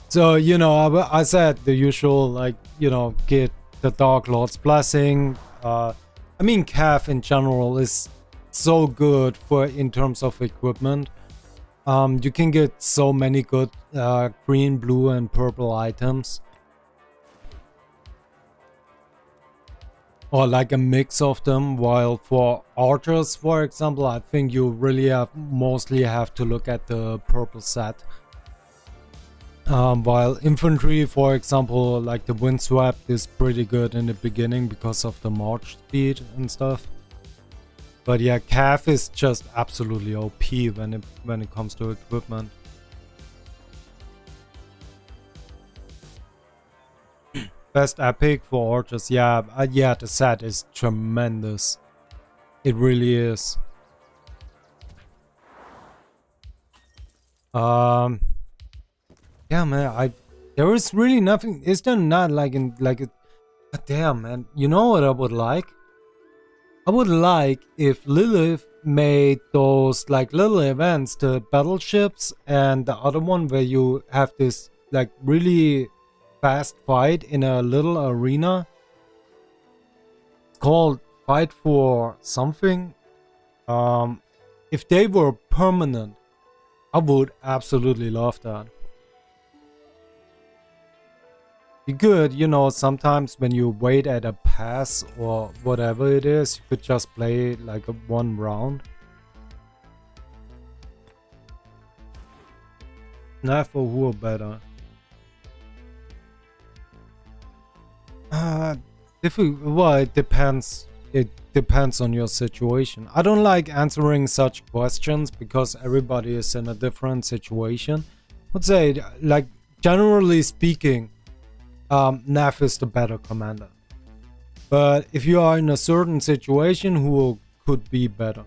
So, you know, I said the usual, like, you know, get the Dark Lord's Blessing. I mean, calf in general is so good for in terms of equipment. You can get so many good green, blue, and purple items. Or like a mix of them. While for archers, for example, I think you really mostly have to look at the purple set. While infantry, for example, like the windswept is pretty good in the beginning because of the march speed and stuff. But yeah, calf is just absolutely OP when it comes to equipment. Best epic for archers, yeah, the set is tremendous. It really is. Yeah, man, there is really nothing. Is there not like in like a damn, man? You know what I would like? I would like if Lilith made those like little events, the battleships, and the other one where you have this like really fast fight in a little arena. It's called Fight for Something. If they were permanent, I would absolutely love that. You could, you know, sometimes when you wait at a pass or whatever it is, you could just play like a 1 round. Knife or who better? Well, it depends. It depends on your situation. I don't like answering such questions because everybody is in a different situation. I'd say, like, generally speaking, Nav is the better commander. But if you are in a certain situation, who could be better?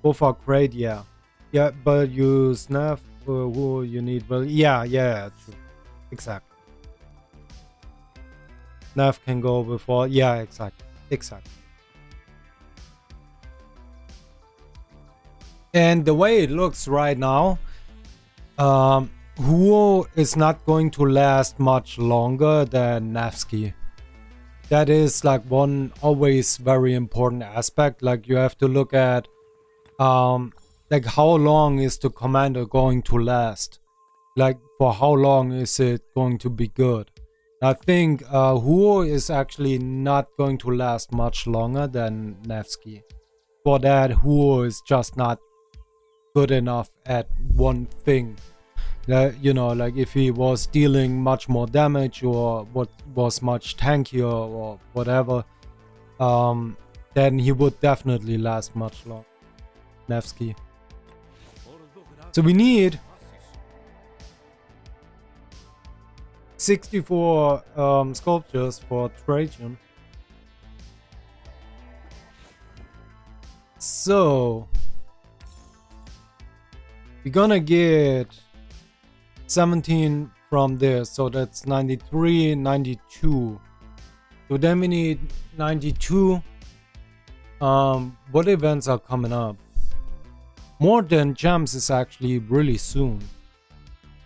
Both are great, yeah. Yeah, but you Nav who you need, well, yeah, true. Exactly. Nav can go before, yeah, exactly. And the way it looks right now, Huo is not going to last much longer than Nevsky. That is like one always very important aspect. Like you have to look at like how long is the commander going to last? Like for how long is it going to be good? I think Huo is actually not going to last much longer than Nevsky. For that, Huo is just not good enough at one thing. You know, like if he was dealing much more damage or what was much tankier or whatever, then he would definitely last much longer. Nevsky. So we need 64 sculptures for Trajan. So we're gonna get 17 from this, so that's 93, 92. So then we need 92. What events are coming up? More than gems is actually really soon.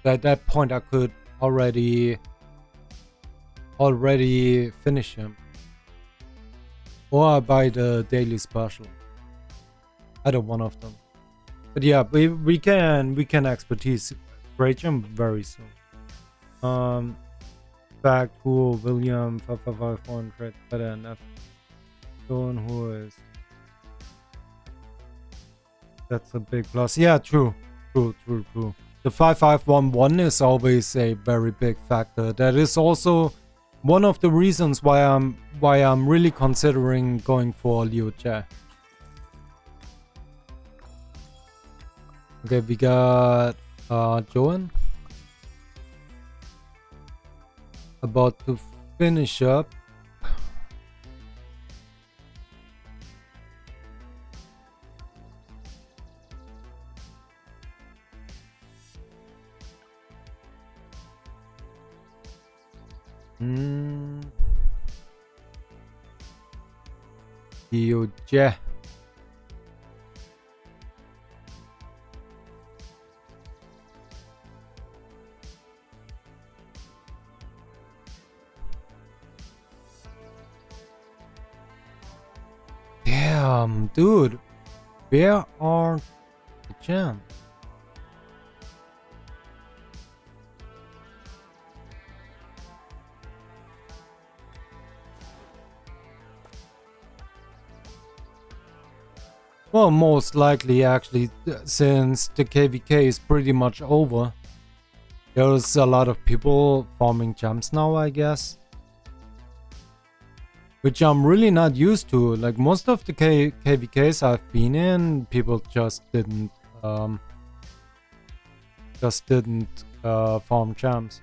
At that point, I could already finish him, or I buy the daily special. Either one of them. But yeah, we can expertise Great Gem very soon. Fact, cool, William 555 better than F. Someone who is. That's a big plus. Yeah, true. The 5511 is always a very big factor. That is also one of the reasons why I'm really considering going for Liu Jie. Okay, we got Joan about to finish up. Liu Jie. Damn, dude. Where are the gems? Well, most likely, actually, since the KVK is pretty much over, there's a lot of people farming gems now, I guess. Which I'm really not used to. Like, most of the KVKs I've been in, people just didn't farm gems.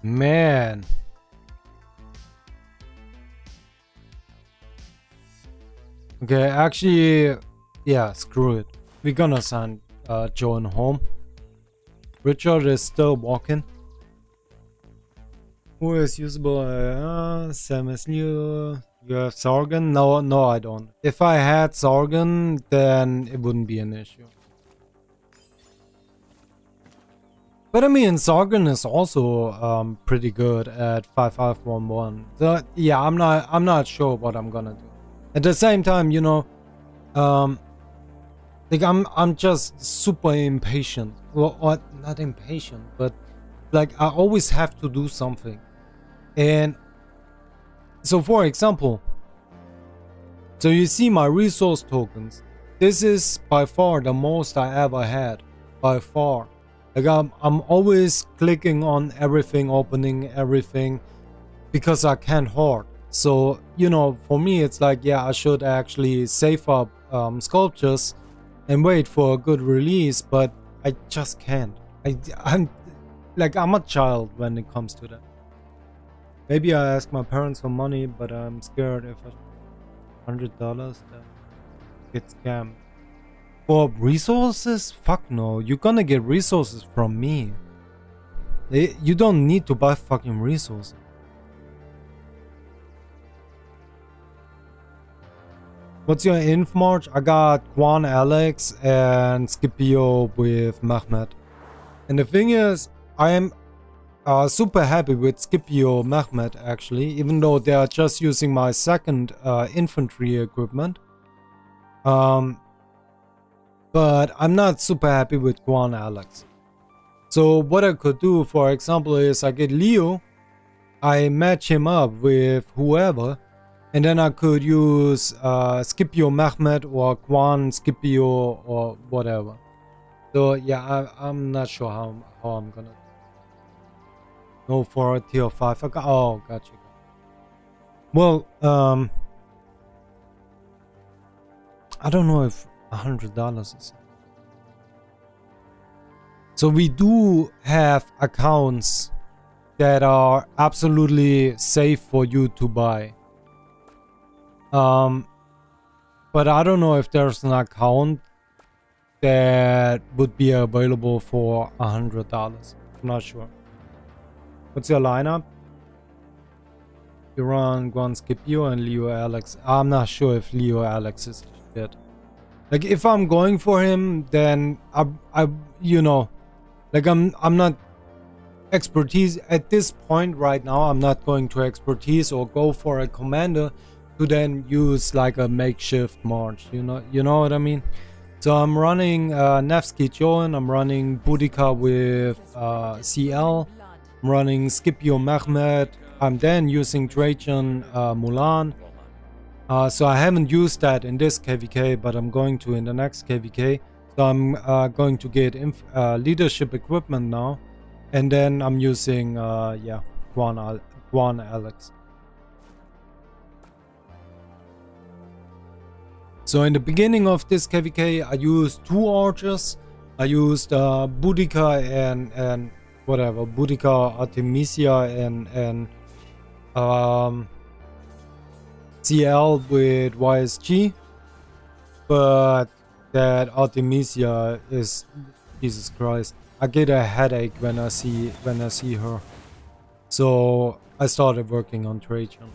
Man. Okay, actually, yeah, screw it. We're gonna send Joan home. Richard is still walking. Who is usable? Sam is new. You have Sargon? No, I don't. If I had Sargon, then it wouldn't be an issue. But I mean, Sargon is also pretty good at 5511. So yeah, I'm not sure what I'm gonna do. At the same time, you know, like I'm just super impatient. Well, or not impatient, but like I always have to do something. And so, for example, so you see my resource tokens. This is by far the most I ever had, by far. Like I'm always clicking on everything, opening everything, because I can't hoard. So, you know, for me, it's like, yeah, I should actually save up sculptures and wait for a good release, but I just can't. I'm a child when it comes to that. Maybe I ask my parents for money, but I'm scared if I $100 then get scammed. For resources? Fuck no. You're gonna get resources from me. You don't need to buy fucking resources. What's your inf march? I got Quan Alex and Scipio with Mehmet. And the thing is, I am super happy with Scipio Mehmet actually, even though they are just using my second infantry equipment. But I'm not super happy with Quan Alex. So what I could do, for example, is I get Leo, I match him up with whoever, and then I could use Scipio Mehmet or Quan Scipio or whatever. So yeah, I'm not sure how I'm gonna go for a tier 5. Oh, gotcha. Well, I don't know if $100 is. So we do have accounts that are absolutely safe for you to buy. But I don't know if there's an account that would be available for $100. I'm not sure. What's your lineup? You run Guan Scipio and Leo Alex. I'm not sure if Leo Alex is shit. Like if I'm going for him, then I you know, like I'm not expertise at this point right now. I'm not going to expertise or go for a commander to then use like a makeshift march. You know what I mean? So I'm running Nevsky Joan, I'm running Boudica with CL, I'm running Scipio Mehmed, I'm then using Trajan Mulan. So I haven't used that in this KVK, but I'm going to in the next KVK. So I'm going to get leadership equipment now. And then I'm using, Guan Alex. So in the beginning of this KVK, I used 2 archers. I used Boudica and whatever, Boudica, Artemisia and CL with YSG. But that Artemisia is, Jesus Christ, I get a headache when I see her. So I started working on Trajan.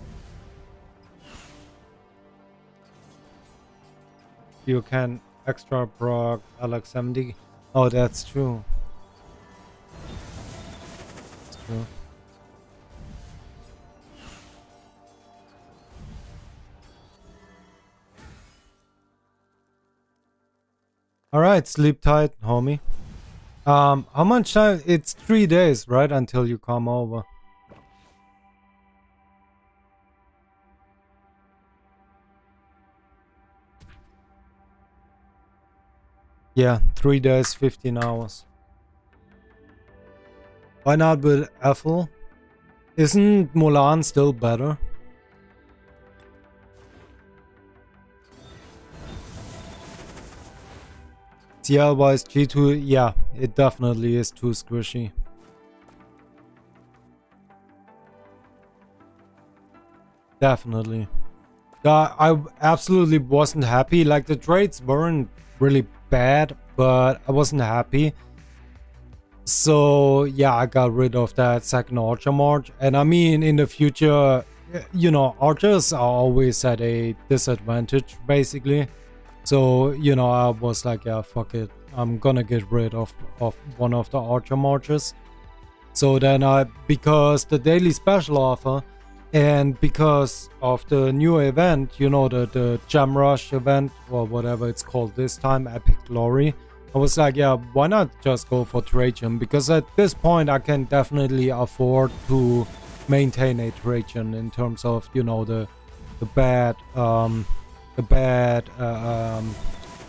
You can extra proc Alex 70. Oh, that's true. That's true. All right, sleep tight, homie. How much time? It's 3 days, right, until you come over. Yeah, 3 days, 15 hours. Why not with Ethel? Isn't Mulan still better? CL wise G2, yeah, it definitely is too squishy. Definitely. I absolutely wasn't happy. Like the trades weren't really bad, but I wasn't happy. So yeah, I got rid of that second archer march. And I mean, in the future, you know, archers are always at a disadvantage, basically. So, you know, I was like, yeah, fuck it. I'm gonna get rid of one of the archer marches. So then because the daily special offer and because of the new event, you know, the Gem Rush event or whatever it's called this time, Epic Glory, I was like, yeah, why not just go for Trajan? Because at this point I can definitely afford to maintain a Trajan in terms of, you know, the bad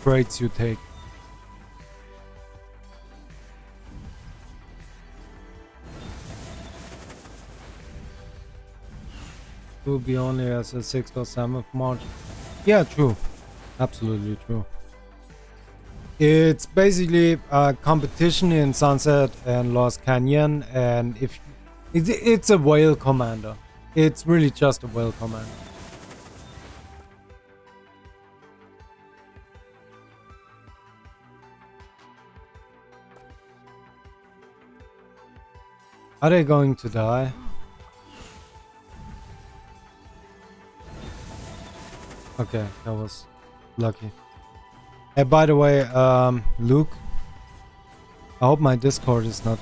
trades you take. It will be only as a 6th or 7th March. Yeah, true. Absolutely true. It's basically a competition in Sunset and Lost Canyon, and if it's a whale commander. It's really just a whale commander. Are they going to die? Okay, that was lucky. Hey, by the way, Luke, I hope my Discord is not...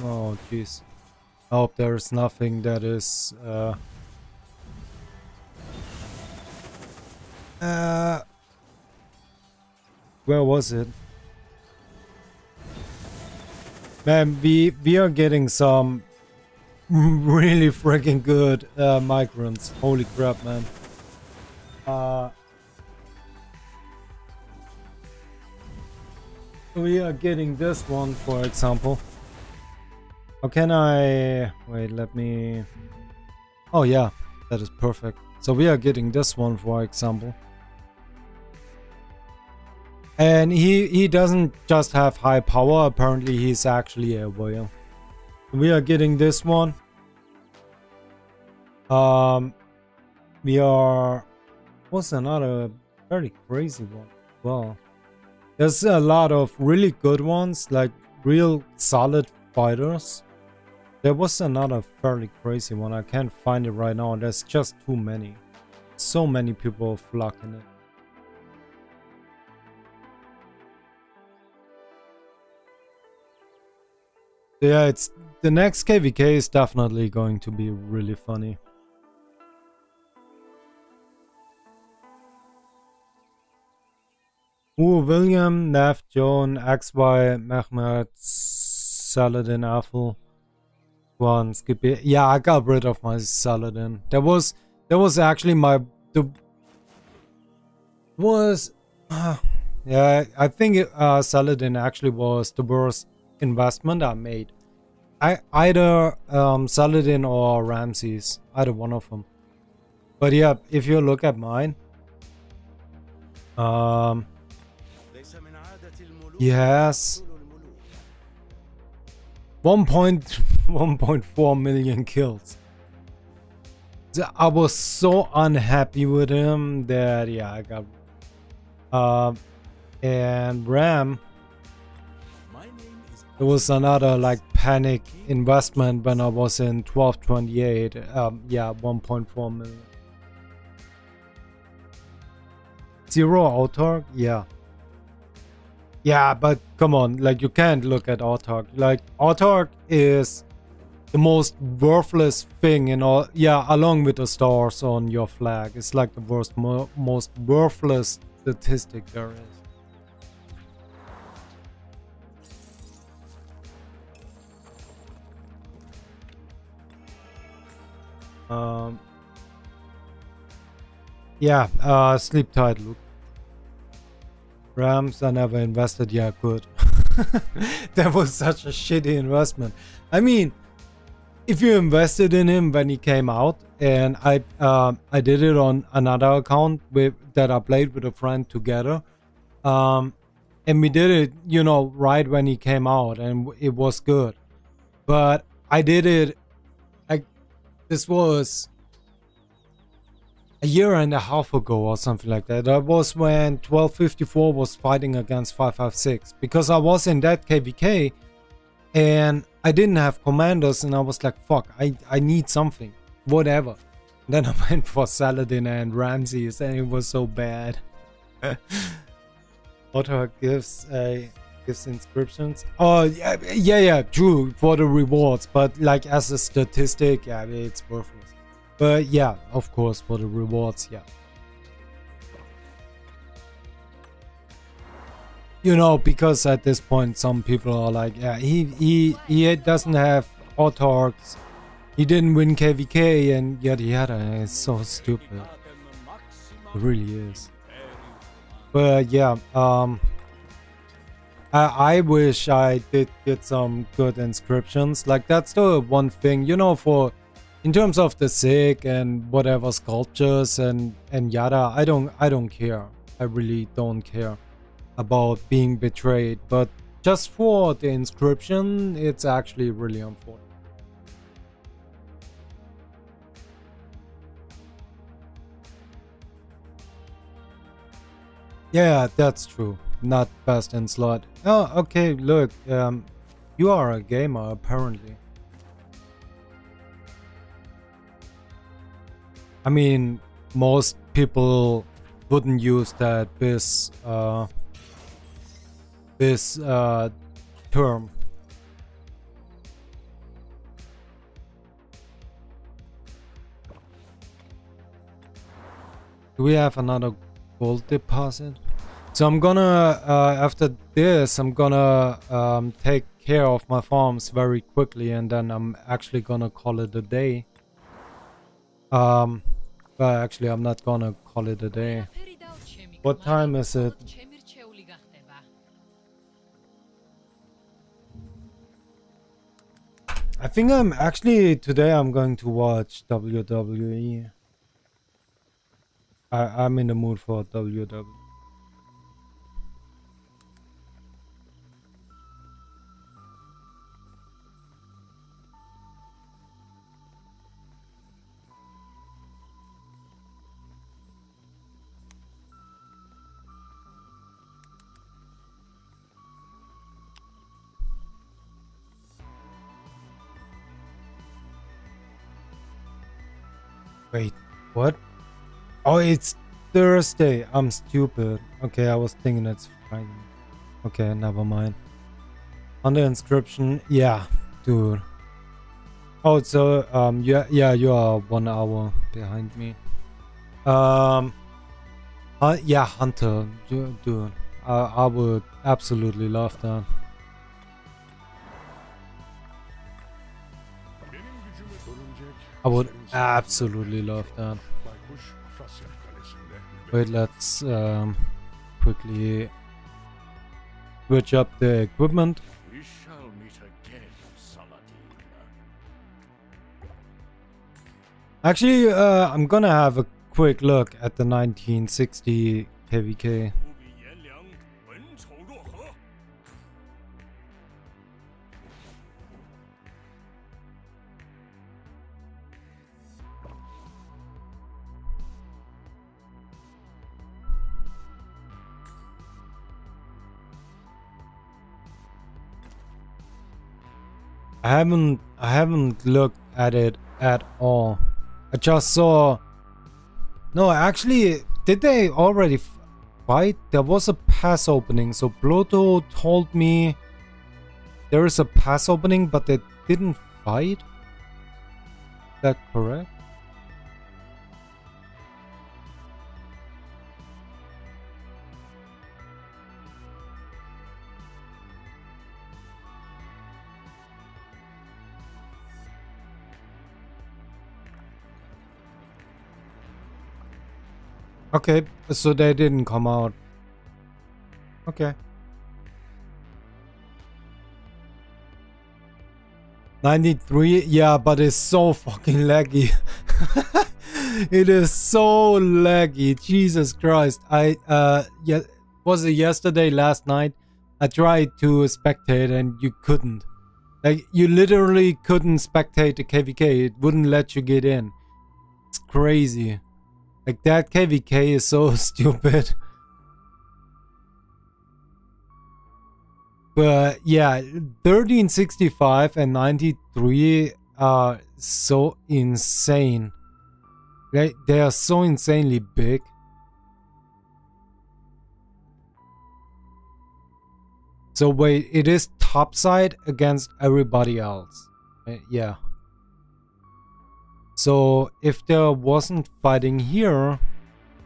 Oh, jeez. I hope there's nothing that is... where was it? Man, we are getting some really freaking good migrants. Holy crap, man. We are getting this one, for example. How can I... Wait, let me... Oh yeah, that is perfect. So we are getting this one, for example. And he doesn't just have high power, apparently he's actually a whale. We are getting this one. We are... What's another very crazy one? Well, there's a lot of really good ones, like real solid fighters. There was another fairly crazy one. I can't find it right now. There's just too many. So many people flocking it. Yeah, it's the next KVK is definitely going to be really funny. Ooh, William, Neff, Joan, XY, Mehmet, Saladin, Afel, one, Skippy. Yeah, I got rid of my Saladin. That was actually my yeah, I think Saladin actually was the worst investment I made. Either Saladin or Ramses, either one of them. But yeah, if you look at mine, yes, 1.4 million kills. I was so unhappy with him that yeah, I got and Ram, it was another like panic investment when I was in 1228. Yeah, 1.4 million. Zero Autark, yeah. Yeah, but come on, like you can't look at Autark. Like Autark is the most worthless thing in all. Yeah, along with the stars on your flag, it's like the most worthless statistic there is. Yeah, sleep tight, Luke. Rams, I never invested. Yeah, good. That was such a shitty investment. I mean, if you invested in him when he came out, and I did it on another account that I played with a friend together, and we did it, you know, right when he came out, and it was good. But I did it like this was a year and a half ago or something like that. That was when 1254 was fighting against 556, because I was in that KVK and I didn't have commanders, and I was like, fuck, I need something, whatever. Then I went for Saladin and Ramses, and it was so bad. Auto gives inscriptions. Oh yeah, true, for the rewards, but like as a statistic, yeah, it's worthless. But yeah, of course, for the rewards, yeah. You know, because at this point some people are like, yeah, he doesn't have autarks, he didn't win KVK, and yada yada. It's so stupid. It really is. But yeah, I wish I did get some good inscriptions. Like that's the one thing, you know, for in terms of the sick and whatever sculptures and yada. I don't care. I really don't care about being betrayed, but just for the inscription, it's actually really unfortunate. Yeah, that's true. Not best in slot. Oh, okay, look, you are a gamer apparently. I mean, most people wouldn't use that this term. Do we have another gold deposit? So I'm gonna after this I'm gonna take care of my farms very quickly, and then I'm actually gonna call it a day. But actually I'm not gonna call it a day. What time is it? I think I'm actually today I'm going to watch WWE. I'm in the mood for WWE. Wait, what? Oh, it's Thursday. I'm stupid. Okay, I was thinking it's Friday. Okay, never mind. Under inscription, yeah, dude. Oh, so yeah, you are 1 hour behind me. Yeah, Hunter, dude. I would absolutely love that. Benim gücümü örümcek. I would senin absolutely love that. Baykuş Afrasya Kalesi'nde nöbet. Wait, let's quickly switch up the equipment. We shall meet again, Saladin. Actually, I'm gonna have a quick look at the 1960 KVK. 不比颜良，文丑若何？ I haven't looked at it at all. I just saw. No, actually, did they already fight? There was a pass opening, so Bloto told me there is a pass opening, but they didn't fight. Is that correct? Okay, so they didn't come out. Okay. 93, yeah, but it's so fucking laggy. It is so laggy. Jesus Christ. Yeah, was it yesterday, last night? I tried to spectate and you couldn't. Like, you literally couldn't spectate the KVK. It wouldn't let you get in. It's crazy. Like, that KVK is so stupid. But yeah, 1365 and 93 are so insane. They are so insanely big. So wait, it is topside against everybody else. Yeah. So if there wasn't fighting here,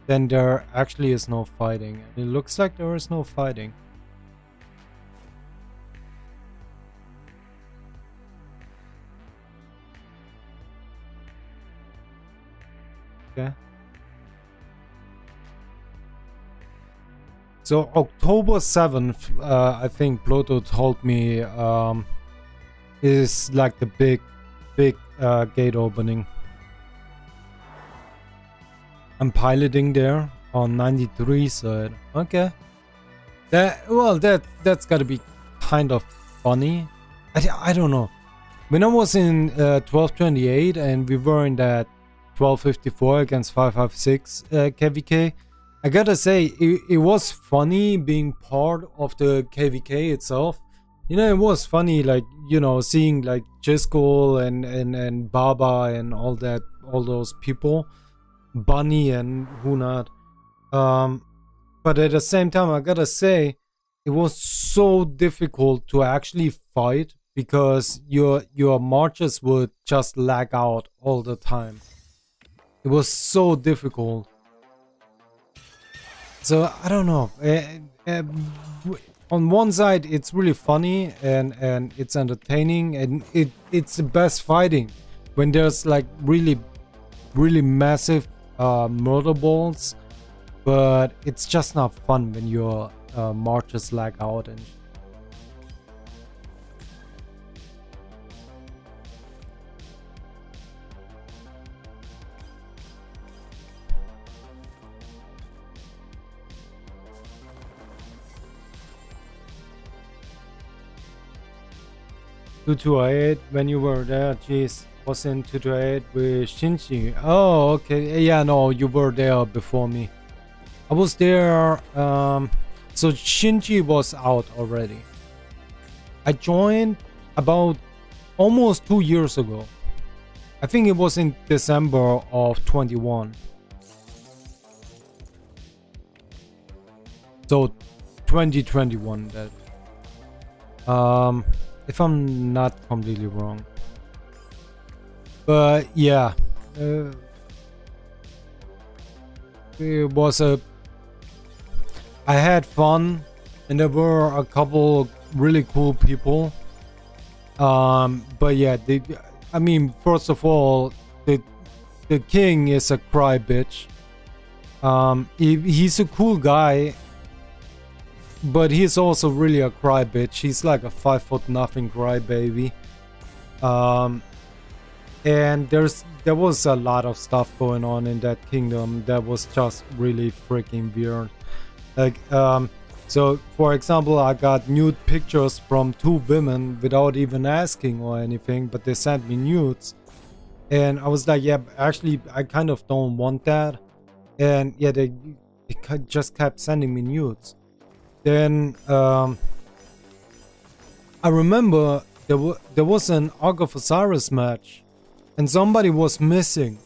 then there actually is no fighting. And it looks like there is no fighting. Okay. So October 7th, I think Bloto told me, is like the big gate opening. I'm piloting there on 93 side. Okay. That's gotta be kind of funny. I don't know. When I was in 1228 and we were in that 1254 against 556 KVK, I gotta say it was funny being part of the KVK itself. You know, it was funny, like, you know, seeing like Jiskel and Baba and all those people, Bunny and who not. But at the same time, I gotta say it was so difficult to actually fight because your marches would just lag out all the time. It was so difficult. So I don't know. On one side, it's really funny and it's entertaining and it's the best fighting when there's like really massive murder balls, but it's just not fun when your marches lag out and. Two when you were there, jeez, was in 228 with Shinji. Oh, okay, yeah, no, you were there before me. I was there, so Shinji was out already. I joined about almost 2 years ago. I think it was in December of 21. So 2021 that. If I'm not completely wrong. But yeah, it was I had fun, and there were a couple really cool people. But yeah, I mean, first of all, the king is a cry bitch. He's a cool guy, but he's also really a cry bitch. He's like a 5'0" crybaby. And there was a lot of stuff going on in that kingdom that was just really freaking weird. Like, so for example, I got nude pictures from 2 women without even asking or anything, but they sent me nudes. And I was like, yeah, actually, I kind of don't want that. And yeah, they just kept sending me nudes. Then I remember there was an Ark of Osiris match, and somebody was missing.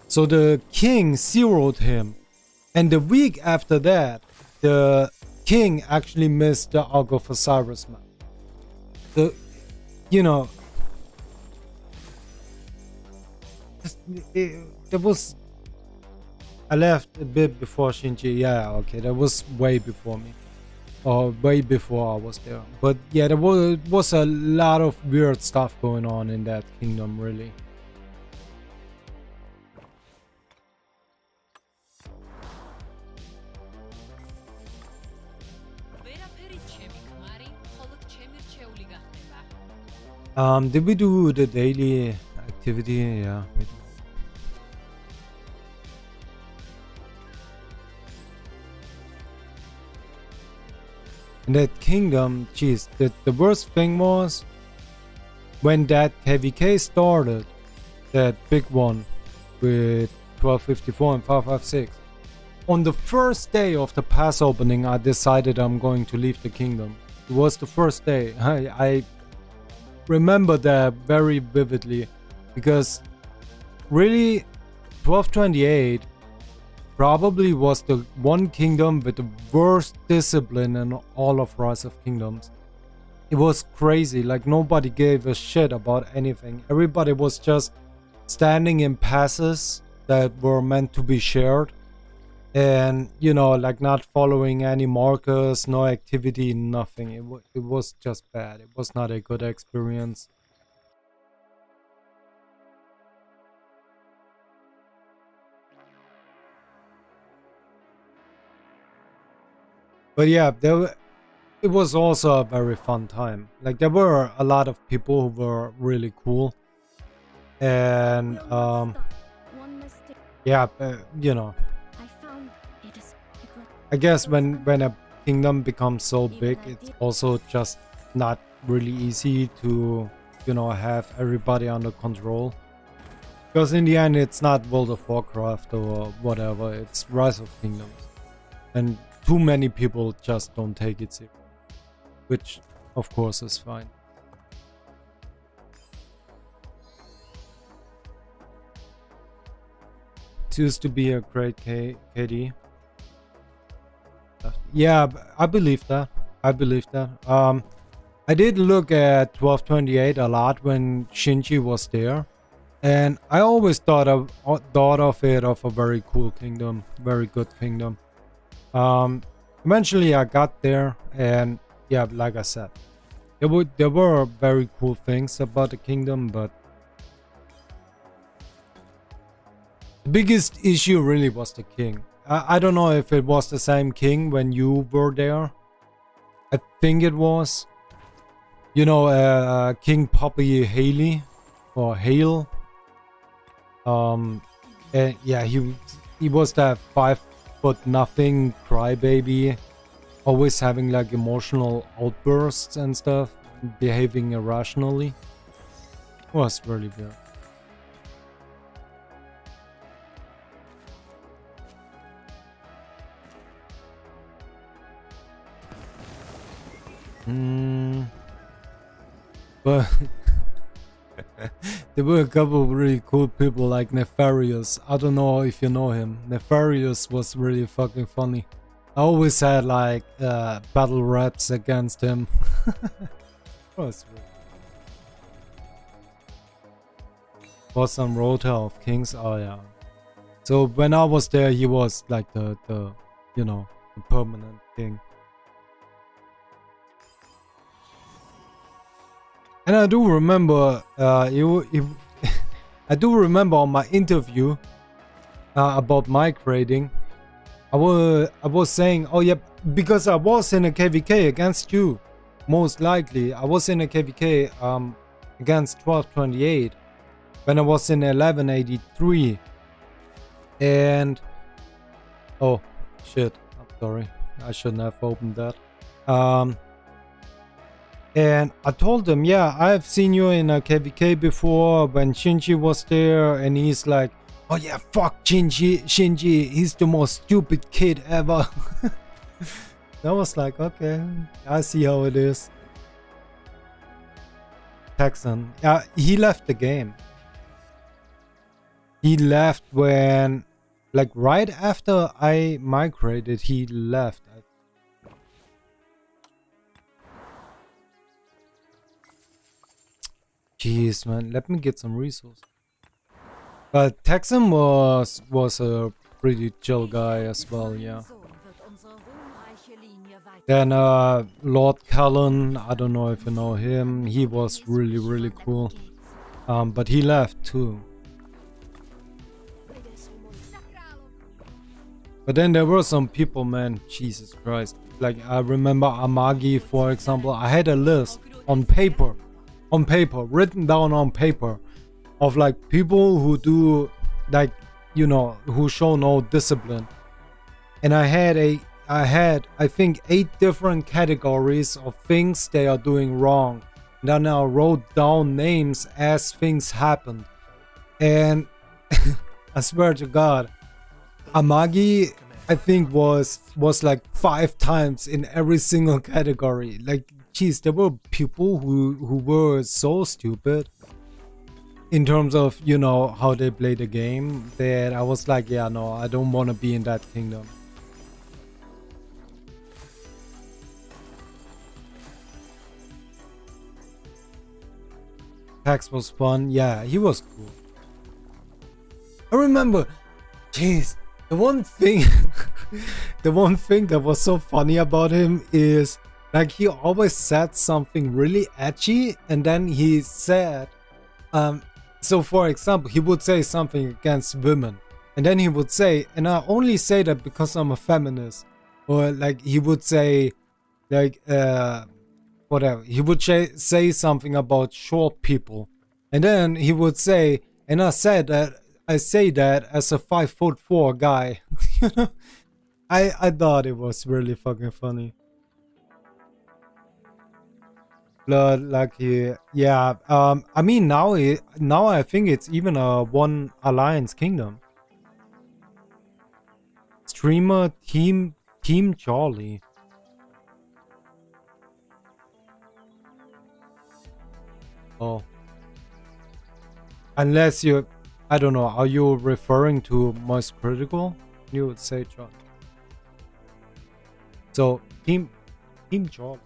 So the king zeroed him. And the week after that, the king actually missed the Ark of Osiris match. So, you know, there was... I left a bit before Shinji. Yeah, okay, that was way before me. Or way before I was there. But yeah, there was a lot of weird stuff going on in that kingdom, really. Did we do the daily activity? Yeah, we did. In that kingdom, geez, the worst thing was when that KVK started, that big one with 1254 and 556. On the first day of the pass opening, I decided I'm going to leave the kingdom. It was the first day. I remember that very vividly because really 1228 probably was the one kingdom with the worst discipline in all of Rise of Kingdoms. It was crazy, like nobody gave a shit about anything. Everybody was just standing in passes that were meant to be shared. And, you know, like not following any markers, no activity, nothing. It was just bad. It was not a good experience. But yeah, it was also a very fun time. Like there were a lot of people who were really cool. And yeah, you know, I guess when a kingdom becomes so big, it's also just not really easy to, you know, have everybody under control. Because in the end, it's not World of Warcraft or whatever, it's Rise of Kingdoms. And too many people just don't take it seriously, which of course is fine. It used to be a great KD. Yeah, I believe that. I believe that. I did look at 1228 a lot when Shinji was there, and I always thought of it of a very cool kingdom, very good kingdom. Eventually I got there, and yeah, like I said, there were very cool things about the kingdom, but the biggest issue really was the king. I don't know if it was the same king when you were there. I think it was. You know, King Poppy Haley or Hale. And yeah, he was that 5'0" crybaby, always having like emotional outbursts and stuff, behaving irrationally. It was really weird. But There were a couple of really cool people like Nefarious. I don't know if you know him. Nefarious was really fucking funny. I always had like battle raps against him. Was on Rota of Kings. Oh yeah. So when I was there, he was like the you know, the permanent king. And I do remember I do remember on my interview about mic rating, I was saying, oh yeah, because I was in a KVK against you, most likely. I was in a KVK against 1228 when I was in 1183. And oh shit, I'm sorry, I shouldn't have opened that. And I told him, yeah, I've seen you in a KVK before when Shinji was there, and he's like, oh yeah, fuck Shinji, he's the most stupid kid ever. I was like, okay, I see how it is. Texan, yeah, he left the game. He left when, like right after I migrated, he left. Jeez, man, let me get some resources. But Texan was a pretty chill guy as well, yeah. Then Lord Callan, I don't know if you know him. He was really cool. But he left too. But then there were some people, man, Jesus Christ. Like I remember Amagi, for example. I had a list on paper, written down on paper, of like people who do, like, you know, who show no discipline. And I had I think 8 different categories of things they are doing wrong. And then I wrote down names as things happened. And I swear to God, Amagi, I think was like 5 times in every single category. Like, geez, there were people who were so stupid in terms of, you know, how they play the game, that I was like, yeah, no, I don't want to be in that kingdom. Pax was fun. Yeah, he was cool. I remember, jeez, the one thing that was so funny about him is, like, he always said something really edgy, and then he said, so for example, he would say something against women, and then he would say, and I only say that because I'm a feminist, or like he would say, like, whatever, he would say something about short people, and then he would say, and I say that as a 5'4" guy. You know, I thought it was really fucking funny. Blood Lucky, yeah. I mean, now I think it's even a one alliance kingdom. Streamer Team Charlie. Oh, unless you, I don't know. Are you referring to most critical? You would say, John. So Team Charlie.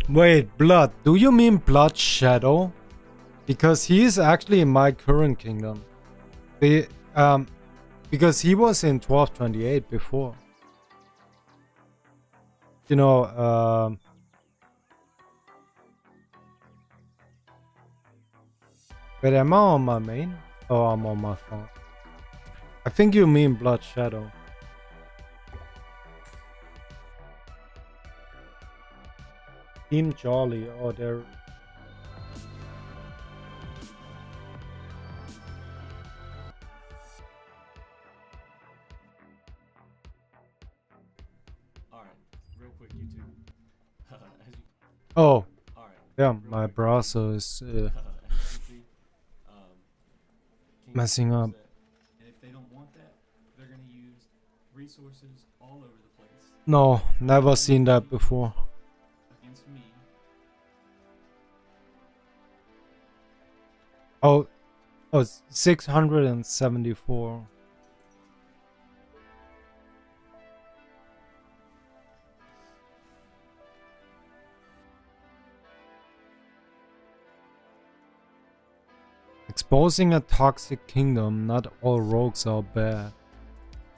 Wait, Blood, do you mean Blood Shadow? Because he is actually in my current kingdom. Because he was in 1228 before. You know, wait, am I on my main? Oh, I'm on my phone. I think you mean Blood Shadow. Team Charlie, oh, they're... Alright, real quick, YouTube. Oh, Alright. yeah, my browser is... As you see, messing up. And if they don't want that, they're gonna use resources all over the place No, never seen that before. against me. Oh, 674. Exposing a toxic kingdom, not all rogues are bad.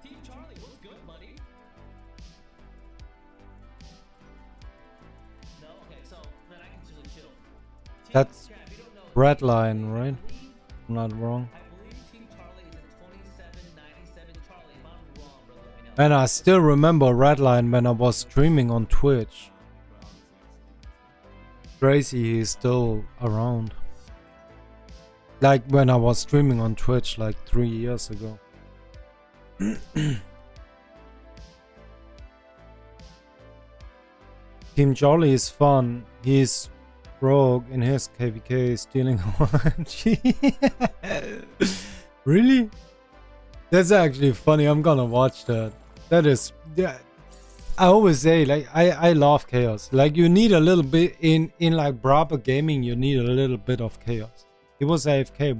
Team Charlie, what's good, buddy? No? Okay, so then I can just chill. Team That's Crab, you don't know. Redline, right? I'm not wrong. I believe Team Charlie is a 2797 Charlie. If I'm wrong, bro, let me know. And I still remember Redline when I was streaming on Twitch. Tracy is still around. Like when I was streaming on Twitch like 3 years ago. Team Jolly is fun. He's rogue in his KVK stealing OMG. Really? That's actually funny. I'm gonna watch that. That is, yeah. I always say like I love chaos. Like you need a little bit in like proper gaming. You need a little bit of chaos. It was AFK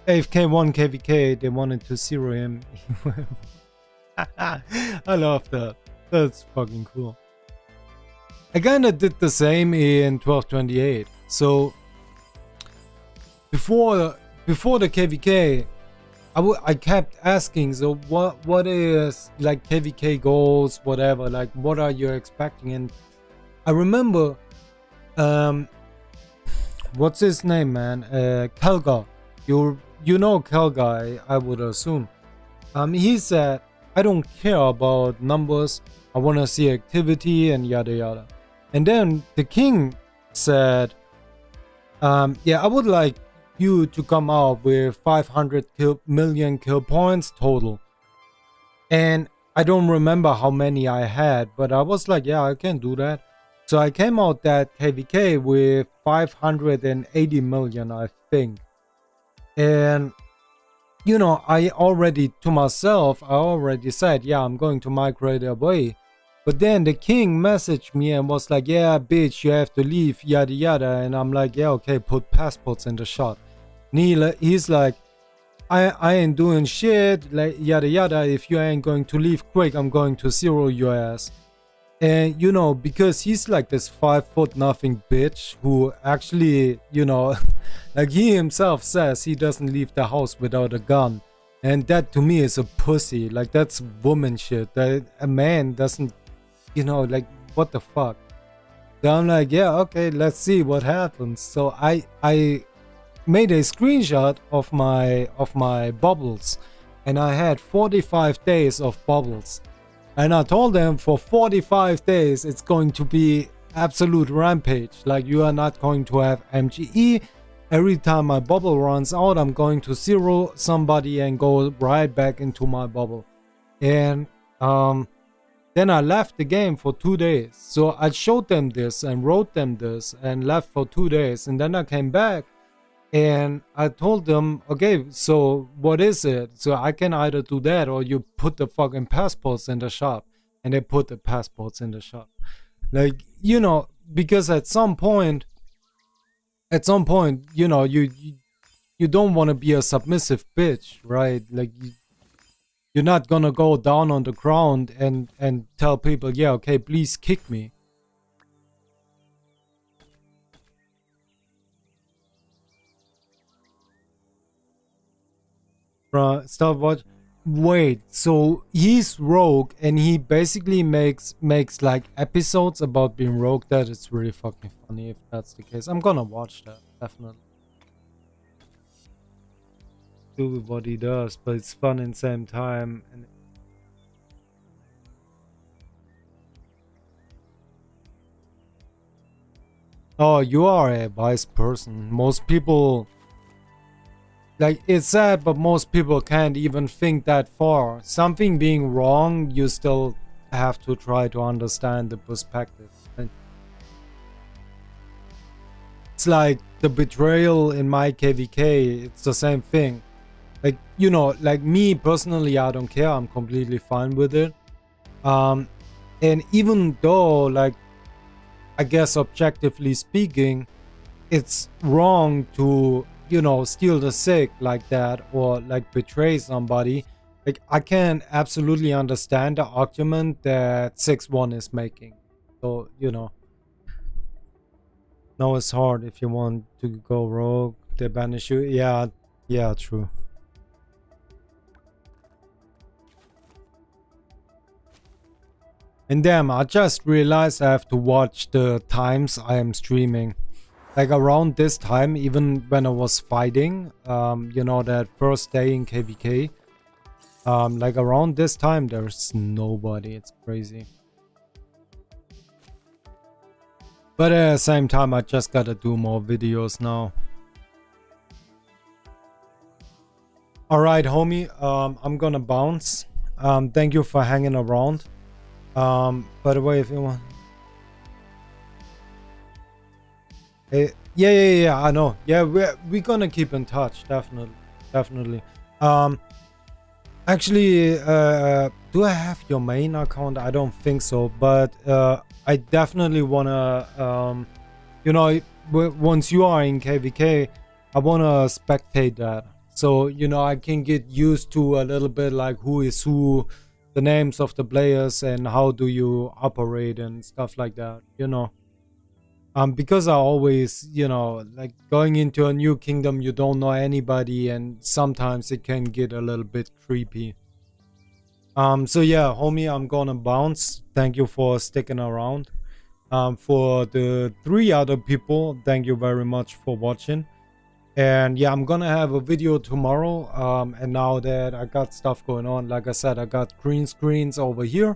AFK 1 KVK. They wanted to zero him. I love that. That's fucking cool. I kinda did the same in 1228. So before the KVK, I kept asking, so what is like KVK goals, whatever, like what are you expecting? And I remember what's his name, man? Kelgar. You know Kelgar, I would assume. He said, I don't care about numbers, I wanna see activity and yada yada. And then the king said, yeah, I would like you to come out with 500 million kill points total. And I don't remember how many I had, but I was like, yeah, I can do that. So I came out that KVK with 580 million, I think. And, you know, I already said, yeah, I'm going to migrate away. But then the king messaged me and was like, yeah, bitch, you have to leave, yada yada. And I'm like, yeah, okay, put passports in the shot. And he's like, I ain't doing shit, like yada yada. If you ain't going to leave quick, I'm going to zero your ass. And you know, because he's like this 5'0" bitch who actually, you know, like he himself says he doesn't leave the house without a gun. And that to me is a pussy. Like that's woman shit. That a man doesn't, you know, like what the fuck. So I'm like, yeah, okay, let's see what happens. So I made a screenshot of my bubbles, and I had 45 days of bubbles. And I told them for 45 days it's going to be absolute rampage. Like you are not going to have MGE. Every time my bubble runs out, I'm going to zero somebody and go right back into my bubble. And then I left the game for 2 days. So I showed them this and wrote them this and left for 2 days. And then I came back and I told them, okay, so what is it? So I can either do that or you put the fucking passports in the shop. And they put the passports in the shop. Like, you know, because at some point, you know, you don't want to be a submissive bitch, right? Like, you're not gonna go down on the ground and tell people, yeah, okay, please kick me. Stop watch. Wait, so he's rogue and he basically makes like episodes about being rogue. That is really fucking funny if that's the case. I'm gonna watch that, definitely. Do what he does, but it's fun in the same time. And oh, you are a wise person. Most people, like, it's sad, but most people can't even think that far. Something being wrong, you still have to try to understand the perspective. And it's like the betrayal in my KVK. It's the same thing. Like, you know, like me personally, I don't care. I'm completely fine with it. And even though, like, I guess objectively speaking, it's wrong to, you know, steal the sick like that or like betray somebody. Like, I can absolutely understand the argument that 6-1 is making. So, you know, no, it's hard if you want to go rogue. They banish you. Yeah, yeah, true. And damn, I just realized I have to watch the times I am streaming. Like around this time, even when I was fighting, you know, that first day in KVK, like around this time, there's nobody. It's crazy. But at the same time, I just gotta do more videos now. Alright, homie, I'm gonna bounce. Thank you for hanging around. By the way, if you want... Yeah, I know. Yeah, we're gonna keep in touch, definitely. Actually, do I have your main account? I don't think so, but I definitely wanna, you know, once you are in KVK, I wanna spectate that. So, you know, I can get used to a little bit like who is who, the names of the players, and how do you operate and stuff like that, you know. Because I always, you know, like going into a new kingdom, you don't know anybody, and sometimes it can get a little bit creepy. So yeah, homie, I'm gonna bounce. Thank you for sticking around. For the 3 other people, thank you very much for watching. And yeah, I'm gonna have a video tomorrow. And now that I got stuff going on, like I said, I got green screens over here.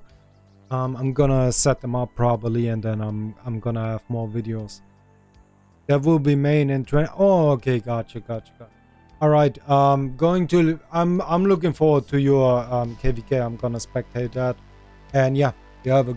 I'm gonna set them up properly, and then I'm gonna have more videos. That will be main and 20. Oh, okay, gotcha. All right, I'm looking forward to your KVK. I'm gonna spectate that, and yeah, you have a